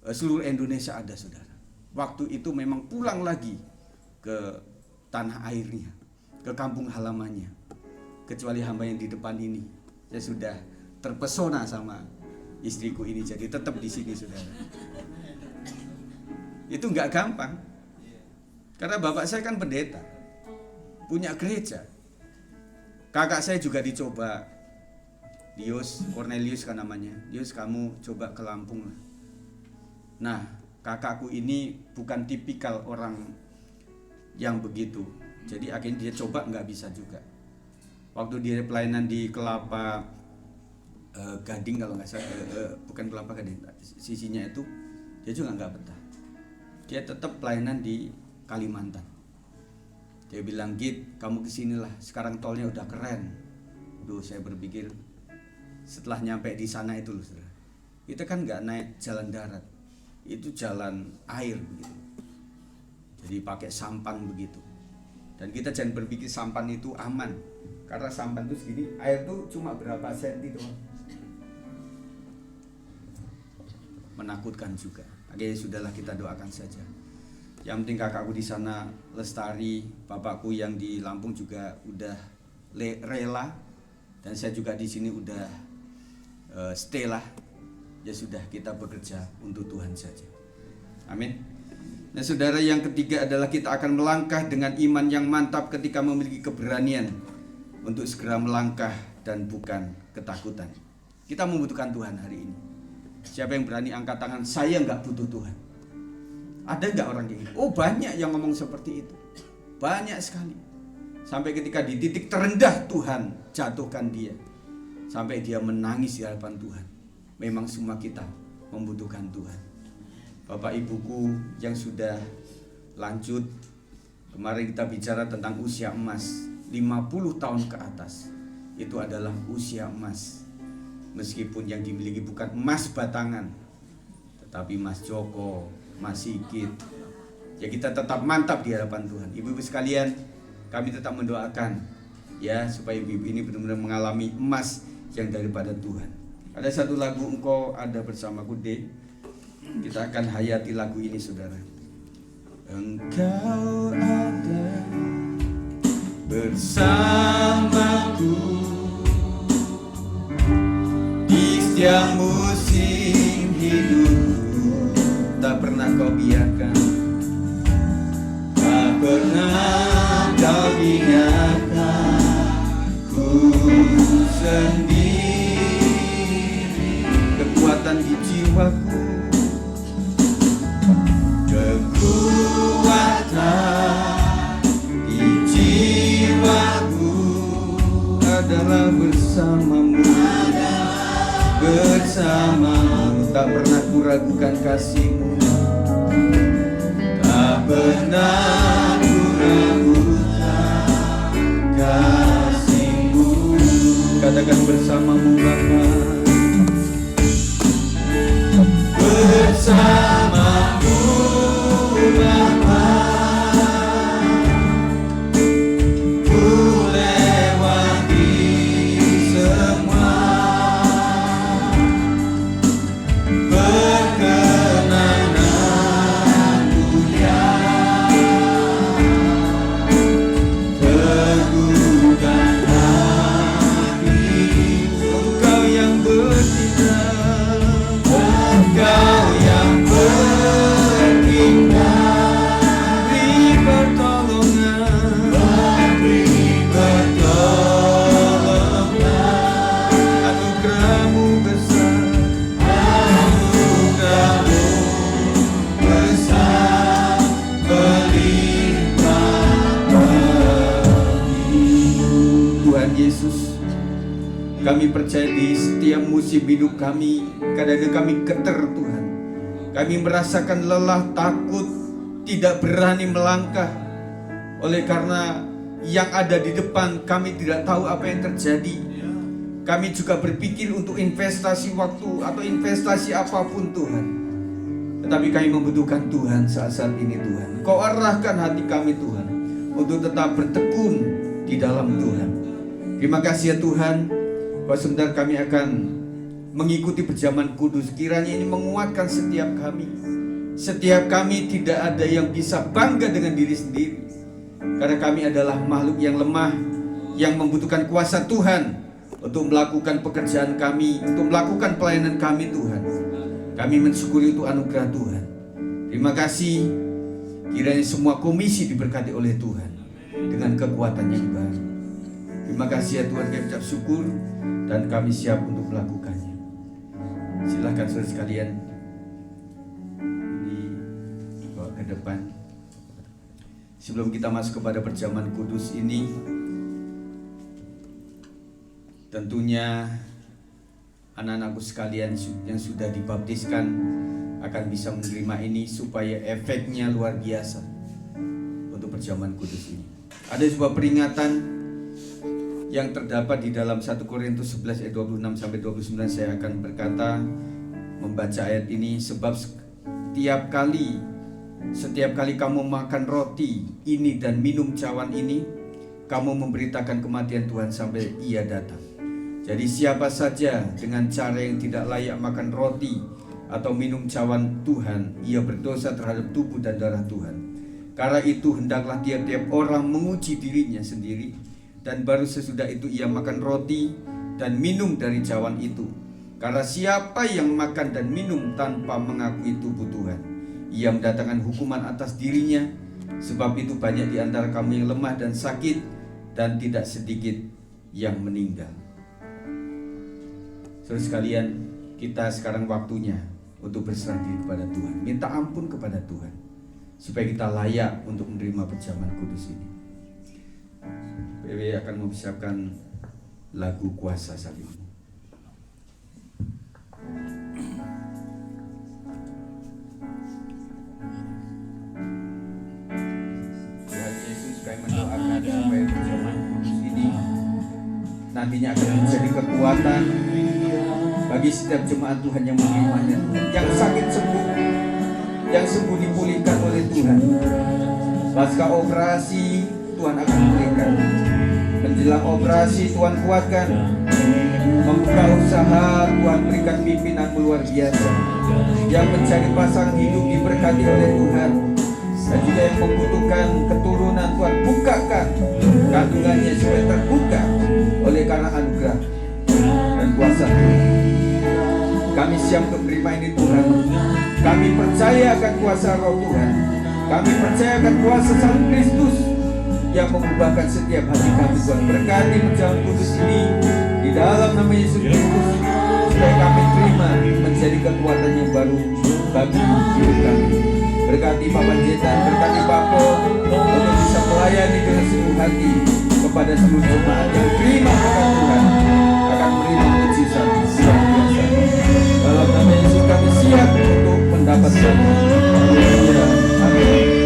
seluruh Indonesia ada, saudara. Waktu itu memang pulang lagi ke tanah airnya, ke kampung halamannya. Kecuali hamba yang di depan ini, saya sudah terpesona sama istriku ini, jadi tetap di sini, saudara. Itu nggak gampang, karena bapak saya kan pendeta, punya gereja. Kakak saya juga dicoba, Cornelius kan namanya. Dios, kamu coba ke Lampung lah. Nah, kakakku ini bukan tipikal orang yang begitu. Jadi akhirnya dia coba, nggak bisa juga. Waktu dia pelayanan di Kelapa Gading kalau nggak salah, bukan Kelapa Gading, sisinya itu, dia juga nggak betah. Dia tetap pelayanan di Kalimantan. Dia bilang, Git, kamu kesinilah, sekarang tolnya udah keren. Saya berpikir setelah nyampe di sana itu loh, saudara, itu kan nggak naik jalan darat, itu jalan air begitu. Jadi pakai sampan begitu. Dan kita jangan berpikir sampan itu aman, karena sampan itu segini, air tuh cuma berapa senti doang. Menakutkan juga. Oke, sudahlah, kita doakan saja. Yang penting kakakku di sana lestari, bapakku yang di Lampung juga udah rela, dan saya juga di sini udah stay lah. Ya sudah, kita bekerja untuk Tuhan saja. Amin. Nah, saudara, yang ketiga adalah kita akan melangkah dengan iman yang mantap ketika memiliki keberanian untuk segera melangkah dan bukan ketakutan. Kita membutuhkan Tuhan hari ini. Siapa yang berani angkat tangan, saya nggak butuh Tuhan? Ada nggak orang kayak gitu? Oh, banyak yang ngomong seperti itu, banyak sekali. Sampai ketika di titik terendah Tuhan jatuhkan dia, sampai dia menangis di hadapan Tuhan. Memang semua kita membutuhkan Tuhan. Bapak ibuku yang sudah lanjut, kemarin kita bicara tentang usia emas, 50 tahun ke atas. Itu adalah usia emas. Meskipun yang dimiliki bukan emas batangan, tetapi Mas Joko, Mas Sigit, ya kita tetap mantap di hadapan Tuhan. Ibu-ibu sekalian, kami tetap mendoakan ya supaya ibu-ibu ini benar-benar mengalami emas yang daripada Tuhan. Ada satu lagu, Engkau Ada Bersamaku, D. Kita akan hayati lagu ini, saudara. Engkau ada bersamaku di setiap musim hidupku, tak pernah kau biarkan, tak pernah kau biarkan ku sendiri. Kekuatan di jiwaku, kekuatan di jiwaku adalah bersamamu, bersamamu. Tak pernah kuragukan kasihmu, tak pernah kuragukan kasihmu. Katakan bersamamu Bapa, bersamamu Bapa. Ku lewati semua Kami percaya di setiap musim hidup kami, kadang-kadang kami getar Tuhan. Kami merasakan lelah, takut, tidak berani melangkah. Oleh karena yang ada di depan kami tidak tahu apa yang terjadi. Kami juga berpikir untuk investasi waktu atau investasi apapun Tuhan. Tetapi kami membutuhkan Tuhan saat-saat ini Tuhan. Kau arahkan hati kami Tuhan untuk tetap bertekun di dalam Tuhan. Terima kasih ya Tuhan. Kau sebentar kami akan mengikuti perjamuan kudus. Kiranya ini menguatkan setiap kami. Setiap kami tidak ada yang bisa bangga dengan diri sendiri. Karena kami adalah makhluk yang lemah, yang membutuhkan kuasa Tuhan untuk melakukan pekerjaan kami, untuk melakukan pelayanan kami Tuhan. Kami mensyukuri itu anugerah Tuhan. Terima kasih. Kiranya semua komisi diberkati oleh Tuhan dengan kekuatan yang baru. Terima kasih ya Tuhan, kami ucap syukur dan kami siap untuk melakukannya. Silakan saudara sekalian dibawa ke depan. Sebelum kita masuk kepada perjamuan kudus ini, tentunya anak-anakku sekalian yang sudah dibaptiskan akan bisa menerima ini supaya efeknya luar biasa untuk perjamuan kudus ini. Ada sebuah peringatan yang terdapat di dalam 1 Korintus 11 ayat 26 sampai 29. Saya akan berkata, membaca ayat ini, sebab setiap kali kamu makan roti ini dan minum cawan ini, kamu memberitakan kematian Tuhan sampai Ia datang. Jadi siapa saja dengan cara yang tidak layak makan roti atau minum cawan Tuhan, ia berdosa terhadap tubuh dan darah Tuhan. Karena itu hendaklah tiap-tiap orang menguji dirinya sendiri, dan baru sesudah itu ia makan roti dan minum dari cawan itu. Karena siapa yang makan dan minum tanpa mengakui tubuh Tuhan, ia mendatangkan hukuman atas dirinya. Sebab itu banyak di antara kamu yang lemah dan sakit, dan tidak sedikit yang meninggal. Saudara sekalian, kita sekarang waktunya untuk berserah diri kepada Tuhan, minta ampun kepada Tuhan, supaya kita layak untuk menerima perjamuan kudus ini. PW akan mempersiapkan lagu Kuasa Salibmu. Tuhan Yesus, kami mendoakan supaya perjamuan kudus ini nantinya akan menjadi kekuatan bagi setiap jemaat Tuhan yang menerimanya. Yang sakit sembuh, yang sembuh dipulihkan oleh Tuhan. Pasca operasi Tuhan akan pulihkan. Menjelang operasi Tuhan kuatkan. Membuka usaha Tuhan berikan pimpinan luar biasa. Yang mencari pasangan hidup diberkati oleh Tuhan. Dan juga yang membutuhkan keturunan Tuhan bukakan kandungannya supaya terbuka oleh karena anugerah dan kuasa Tuhan. Kami siap untuk menerima ini Tuhan. Kami percaya akan kuasa Roh Tuhan. Kami percaya akan kuasa Sang Kristus yang mengubahkan setiap hati kami. Tuhan berkati perjamuan kudus ini di dalam nama Yesus Kristus, supaya kami terima menjadi kekuatan yang baru bagi hidup kami. Berkati Pak Panjaitan, berkati Pak Po untuk bisa melayani dengan seluruh hati kepada seluruh jemaat yang terima berkat Tuhan akan menerima mujizat luar biasa. Dalam nama Yesus kami siap untuk mendapatkan. Haleluya. Amin.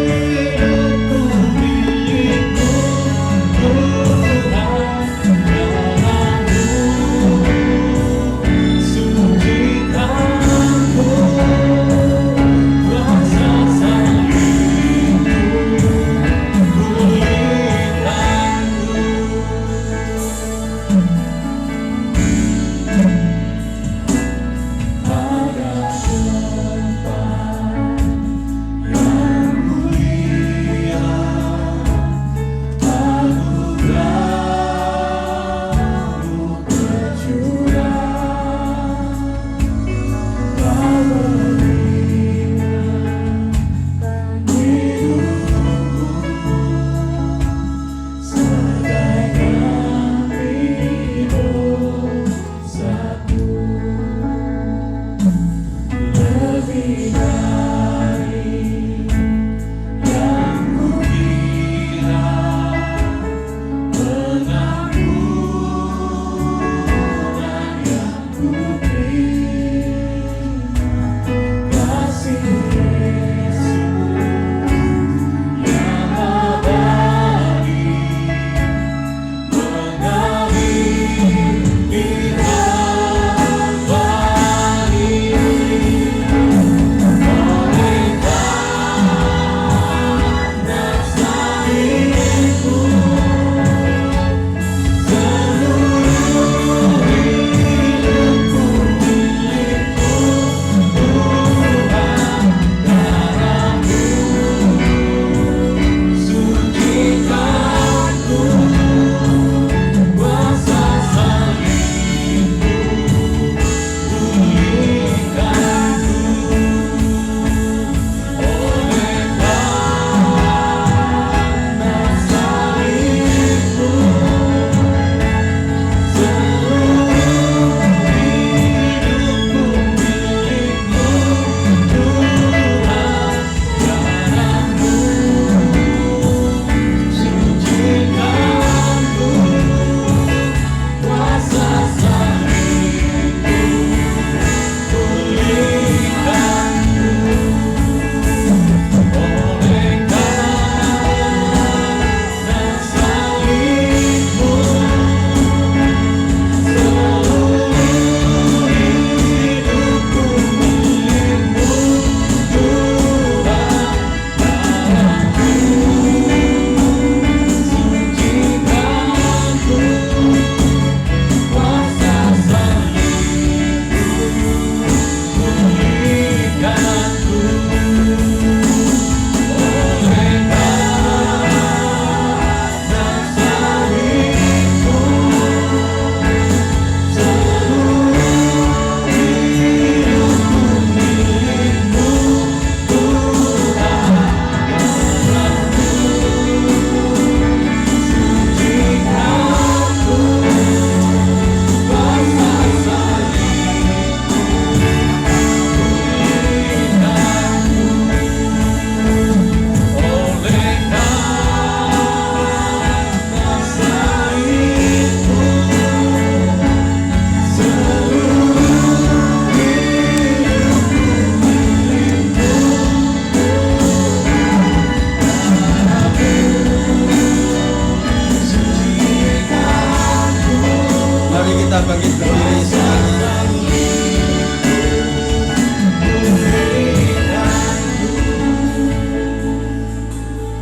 kita bangkit berdiri semuanya.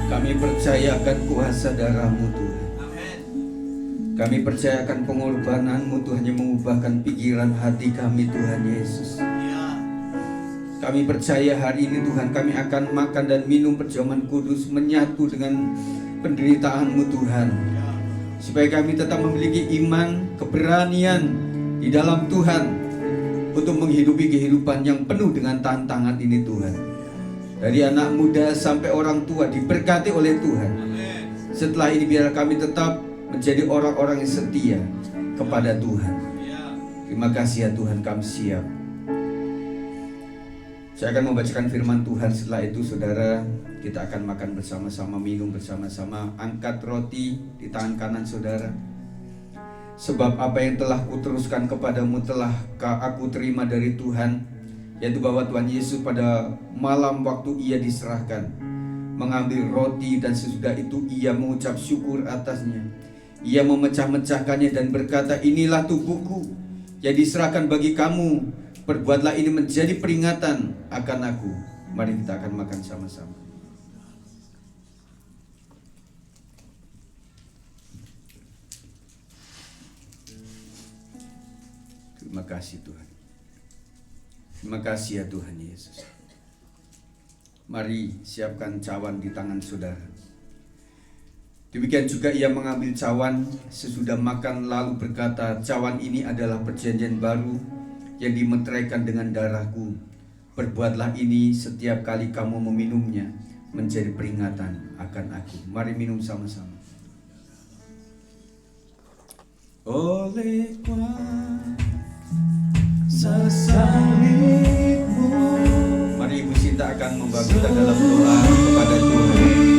Kami percayakan kuasa darah-Mu Tuhan. Kami percayakan pengorbanan-Mu Tuhan yang mengubahkan pikiran hati kami Tuhan Yesus. Kami percaya hari ini Tuhan kami akan makan dan minum perjamuan kudus menyatu dengan penderitaan-Mu Tuhan. Supaya kami tetap memiliki iman, keberanian di dalam Tuhan untuk menghidupi kehidupan yang penuh dengan tantangan ini Tuhan. Dari anak muda sampai orang tua diberkati oleh Tuhan. Setelah ini biar kami tetap menjadi orang-orang yang setia kepada Tuhan. Terima kasih ya Tuhan, kami siap. Saya akan membacakan firman Tuhan. Setelah itu saudara, kita akan makan bersama-sama, minum bersama-sama. Angkat roti di tangan kanan saudara. Sebab apa yang telah kuteruskan kepadamu telah aku terima dari Tuhan, yaitu bahwa Tuhan Yesus pada malam waktu ia diserahkan mengambil roti, dan sesudah itu ia mengucap syukur atasnya. Ia memecah-mecahkannya dan berkata, inilah tubuhku yang diserahkan bagi kamu. Perbuatlah ini menjadi peringatan akan aku. Mari kita akan makan sama-sama. Terima kasih Tuhan. Terima kasih ya Tuhan Yesus. Mari siapkan cawan di tangan saudara. Demikian juga ia mengambil cawan sesudah makan lalu berkata, cawan ini adalah perjanjian baru yang dimeteraikan dengan darahku. Perbuatlah ini setiap kali kamu meminumnya menjadi peringatan akan aku. Mari minum sama-sama. Oleh kuasa salibmu. Mari Ibu Sinta akan membantu kita dalam doa kepada Tuhan.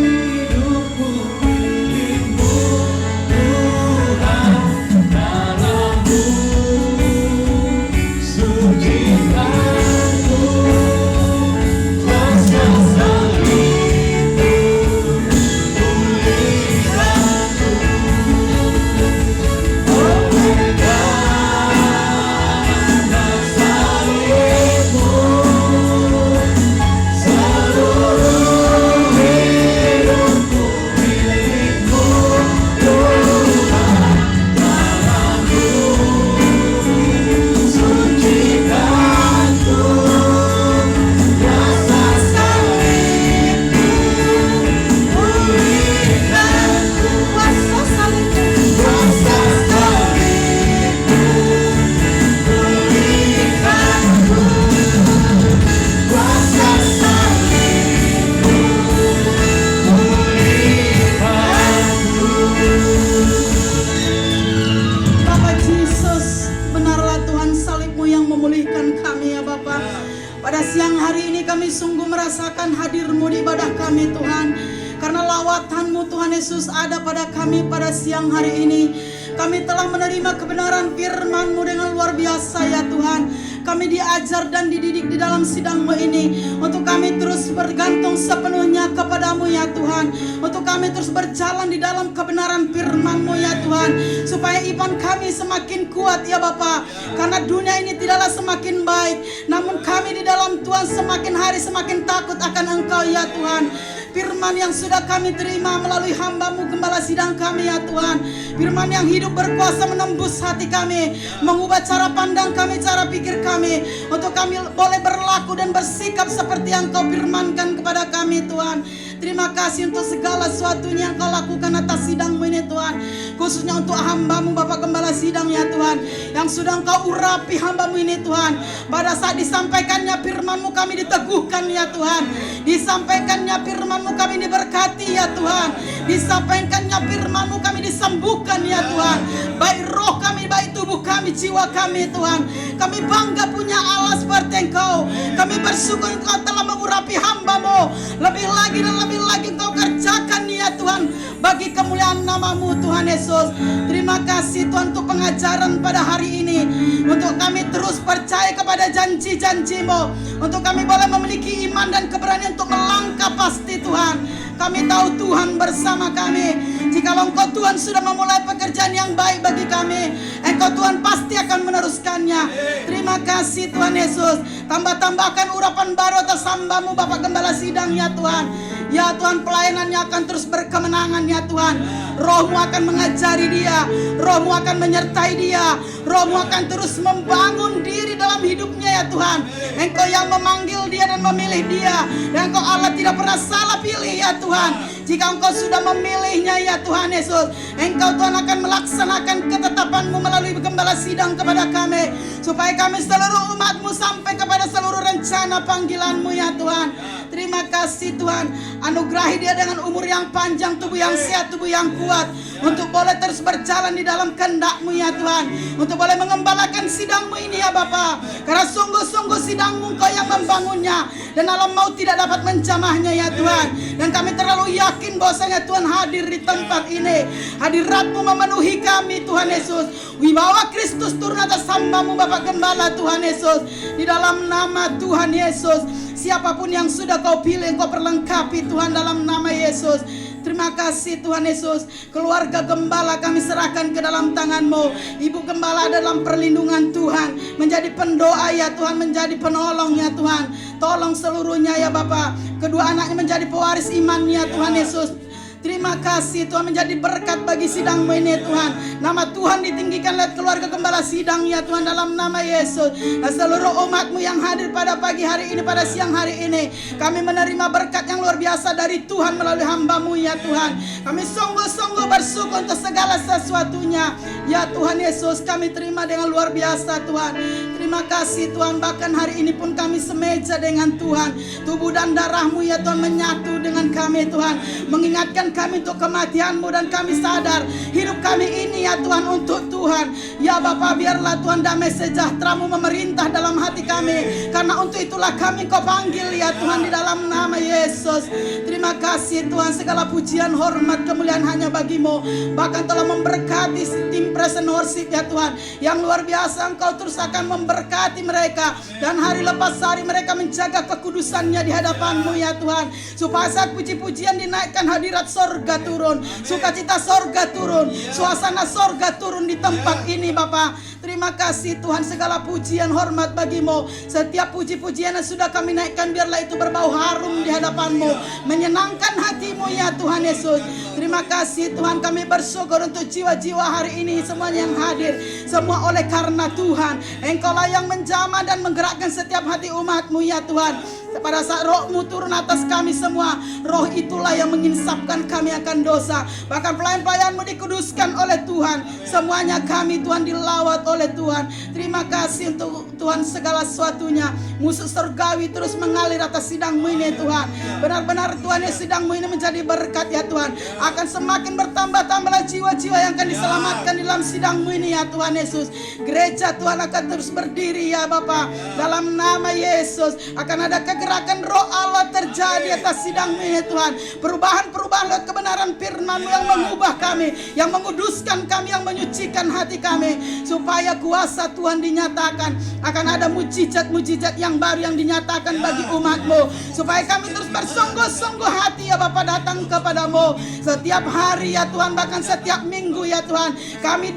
Yesus ada pada kami pada siang hari ini. Kami telah menerima kebenaran firman-Mu dengan luar biasa ya Tuhan. Kami diajar dan dididik di dalam sidang-Mu ini untuk kami terus bergantung sepenuhnya kepadamu ya Tuhan. Untuk kami terus berjalan di dalam kebenaran firman-Mu ya Tuhan, supaya iman kami semakin kuat ya Bapa. Karena dunia ini tidaklah semakin baik, namun kami di dalam Tuhan semakin hari semakin takut akan Engkau ya Tuhan. Firman yang sudah kami terima melalui hamba-Mu gembala sidang kami ya Tuhan. Firman yang hidup berkuasa menembus hati kami, mengubah cara pandang kami, cara pikir kami, untuk kami boleh berlaku dan bersikap seperti yang Kau firmankan kepada kami Tuhan. Terima kasih untuk segala sesuatunya yang Kau lakukan atas sidang-Mu ini Tuhan. Khususnya untuk hamba-Mu Bapak Gembala Sidang ya Tuhan, yang sudah Engkau urapi hamba-Mu ini Tuhan. Pada saat disampaikannya firman-Mu kami diteguhkan ya Tuhan. Disampaikannya firman-Mu kami diberkati ya Tuhan. Disampaikannya firman-Mu kami disembuhkan ya Tuhan. Baik roh kami, baik tubuh kami, jiwa kami Tuhan. Kami bangga punya Allah seperti Engkau. Kami bersyukur Engkau telah mengurapi hamba-Mu. Lebih lagi dan lebih lagi Engkau kerjakan ya Tuhan, bagi kemuliaan nama-Mu Tuhan Yesus. Terima kasih Tuhan untuk pengajaran pada hari ini, untuk kami terus percaya kepada janji-janji-Mu, untuk kami boleh memiliki iman dan keberanian untuk melangkah pasti Tuhan. Kami tahu Tuhan bersama kami. Jikalau Engkau Tuhan sudah memulai pekerjaan yang baik bagi kami, Engkau Tuhan pasti akan meneruskannya. Terima kasih Tuhan Yesus. Tambah-tambahkan urapan baru atas hamba-Mu Bapak Gembala Sidang ya Tuhan. Ya Tuhan, pelayanannya akan terus berkemenangan ya Tuhan. Roh-Mu akan mengajari dia, Roh-Mu akan menyertai dia, Roh-Mu akan terus membangun diri dalam hidupnya ya Tuhan. Engkau yang memanggil dia dan memilih dia, dan Engkau Allah tidak pernah salah pilih ya Tuhan. Jika Engkau sudah memilihnya ya Tuhan Yesus, Engkau Tuhan akan melaksanakan ketetapan-Mu melalui Gembala Sidang kepada kami, supaya kami seluruh umat-Mu sampai kepada seluruh rencana panggilan-Mu ya Tuhan. Terima kasih Tuhan. Anugerahi dia dengan umur yang panjang, tubuh yang sehat, tubuh yang kuat, untuk boleh terus berjalan di dalam kehendak-Mu ya Tuhan, untuk boleh mengembalakan sidang-Mu ini ya Bapa. Karena sungguh-sungguh sidang-Mu Engkau yang membangunnya, dan alam maut tidak dapat menjamahnya ya Tuhan. Dan kami terlalu yakin bahwasanya Tuhan hadir di tempat ini. Hadirat-Mu memenuhi kami Tuhan Yesus. Wibawa Kristus turun atas hamba-Mu Bapak Gembala Tuhan Yesus. Di dalam nama Tuhan Yesus, siapapun yang sudah Kau pilih, Engkau perlengkapi Tuhan dalam nama Yesus. Terima kasih Tuhan Yesus. Keluarga gembala kami serahkan ke dalam tangan-Mu. Ibu gembala dalam perlindungan Tuhan, menjadi pendoa ya Tuhan, menjadi penolong ya Tuhan. Tolong seluruhnya ya Bapa. Kedua anaknya menjadi pewaris iman ya Tuhan Yesus. Terima kasih Tuhan, menjadi berkat bagi sidang-Mu ini Tuhan. Nama Tuhan ditinggikan lewat keluarga gembala sidang ya Tuhan, dalam nama Yesus. Dan seluruh umat-Mu yang hadir pada pagi hari ini, pada siang hari ini, kami menerima berkat yang luar biasa dari Tuhan melalui hamba-Mu ya Tuhan. Kami sungguh-sungguh bersyukur untuk segala sesuatunya ya Tuhan Yesus. Kami terima dengan luar biasa Tuhan. Terima kasih Tuhan. Bahkan hari ini pun kami semeja dengan Tuhan. Tubuh dan darah-Mu ya Tuhan menyatu dengan kami Tuhan, mengingatkan kami untuk kematian-Mu, dan kami sadar hidup kami ini ya Tuhan untuk Tuhan. Ya Bapa, biarlah Tuhan damai sejahtera-Mu memerintah dalam hati kami, karena untuk itulah kami Kau panggil ya Tuhan, di dalam nama Yesus. Terima kasih Tuhan. Segala pujian, hormat, kemuliaan hanya bagi-Mu. Bahkan telah memberkati tim Present Worship ya Tuhan, yang luar biasa. Engkau terus akan memberkati mereka, dan hari lepas hari mereka menjaga kekudusannya di hadapan-Mu ya Tuhan, supaya saat puji-pujian dinaikkan, hadirat sorga turun, sukacita sorga turun, suasana sorga turun di tempat ini Bapa. Terima kasih Tuhan. Segala pujian, hormat bagi-Mu. Setiap puji-pujian yang sudah kami naikkan, biarlah itu berbau harum di hadapan-Mu, menyenangkan hati-Mu ya Tuhan Yesus. Terima kasih Tuhan. Kami bersyukur untuk jiwa-jiwa hari ini semuanya yang hadir, semua oleh karena Tuhan. Engkaulah yang menjamah dan menggerakkan setiap hati umat-Mu ya Tuhan. Pada saat Roh-Mu turun atas kami semua, Roh itulah yang menginsapkan kami akan dosa. Bahkan pelayan-pelayan-Mu dikuduskan oleh Tuhan. Semuanya kami Tuhan dilawat oleh Tuhan. Terima kasih untuk Tuhan segala sesuatunya. Musuh surgawi terus mengalir atas sidang-Mu ini Tuhan. Benar-benar Tuhan ya, sidang-Mu ini menjadi berkat ya Tuhan. Akan semakin bertambah-tambahlah jiwa-jiwa yang akan diselamatkan di dalam sidang-Mu ini ya Tuhan Yesus. Gereja Tuhan akan terus berdiri ya Bapa, dalam nama Yesus. Akan ada gerakan Roh Allah terjadi atas sidang-Mu ini Tuhan. Perubahan-perubahan lewat kebenaran firman-Mu yang mengubah kami, yang menguduskan kami, yang menyucikan hati kami, supaya kuasa Tuhan dinyatakan. Akan ada mujizat-mujizat yang baru yang dinyatakan bagi umat-Mu, supaya kami terus bersungguh-sungguh hati ya Bapa datang kepada-Mu setiap hari ya Tuhan, bahkan setiap minggu ya Tuhan. Kami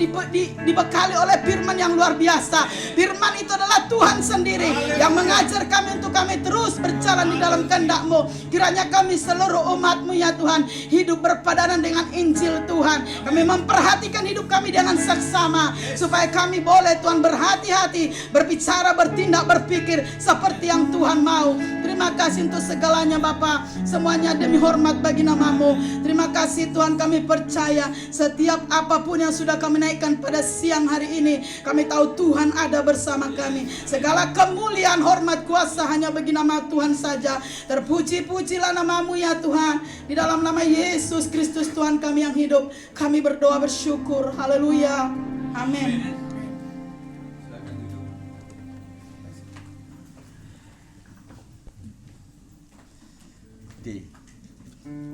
dibekali oleh firman yang luar biasa. Firman itu adalah Tuhan sendiri yang mengajar kami untuk kami terus berjalan di dalam kehendak-Mu. Kiranya kami seluruh umat-Mu ya Tuhan hidup berpadanan dengan Injil Tuhan. Kami memperhatikan hidup kami dengan seksama, supaya kami boleh Tuhan berhati-hati, berbicara, bertindak, berpikir seperti yang Tuhan mau. Terima kasih untuk segalanya Bapa. Semuanya demi hormat bagi nama-Mu. Terima kasih Tuhan. Kami percaya setiap apapun yang sudah kami naikkan pada siang hari ini, kami tahu Tuhan ada bersama kami. Segala kemuliaan, hormat, kuasa hanya bagi nama Tuhan saja. Terpuji-pujilah nama-Mu ya Tuhan. Di dalam nama Yesus Kristus Tuhan kami yang hidup, kami berdoa bersyukur. Haleluya. Amin.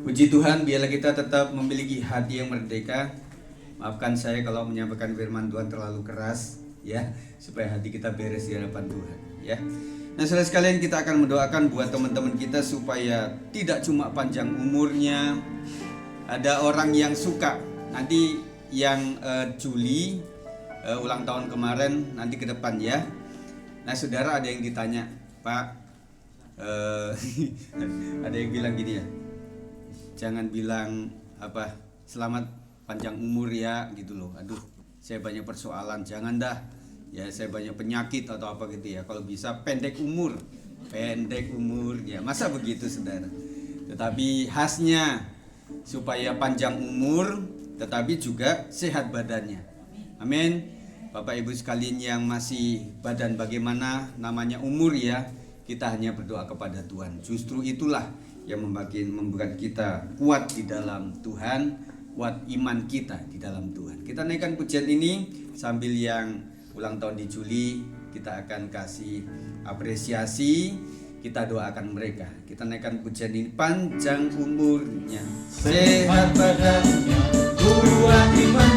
Puji Tuhan, biarlah kita tetap memiliki hati yang merdeka. Maafkan saya kalau menyampaikan firman Tuhan terlalu keras, ya, supaya hati kita beres di hadapan Tuhan, ya. Nah, saudara sekalian, kita akan mendoakan buat teman-teman kita supaya tidak cuma panjang umurnya, ada orang yang suka nanti yang Juli ulang tahun kemarin nanti ke depan ya. Nah saudara, ada yang ditanya, Pak, ada yang bilang gini ya, jangan bilang apa selamat panjang umur ya gitu loh. Aduh, saya banyak persoalan, jangan dah ya, saya banyak penyakit atau apa gitu ya. Kalau bisa pendek umur ya, masa begitu saudara. Tetapi khasnya supaya panjang umur tetapi juga sehat badannya. Amin. Bapak Ibu sekalian yang masih badan bagaimana namanya umur ya, kita hanya berdoa kepada Tuhan. Justru itulah yang membuat kita kuat di dalam Tuhan, kuat iman kita di dalam Tuhan. Kita naikkan pujian ini sambil yang ulang tahun di Juli, kita akan kasih apresiasi, kita doakan mereka. Kita naikkan pujian ini, panjang umurnya, sehat badannya, kuat iman.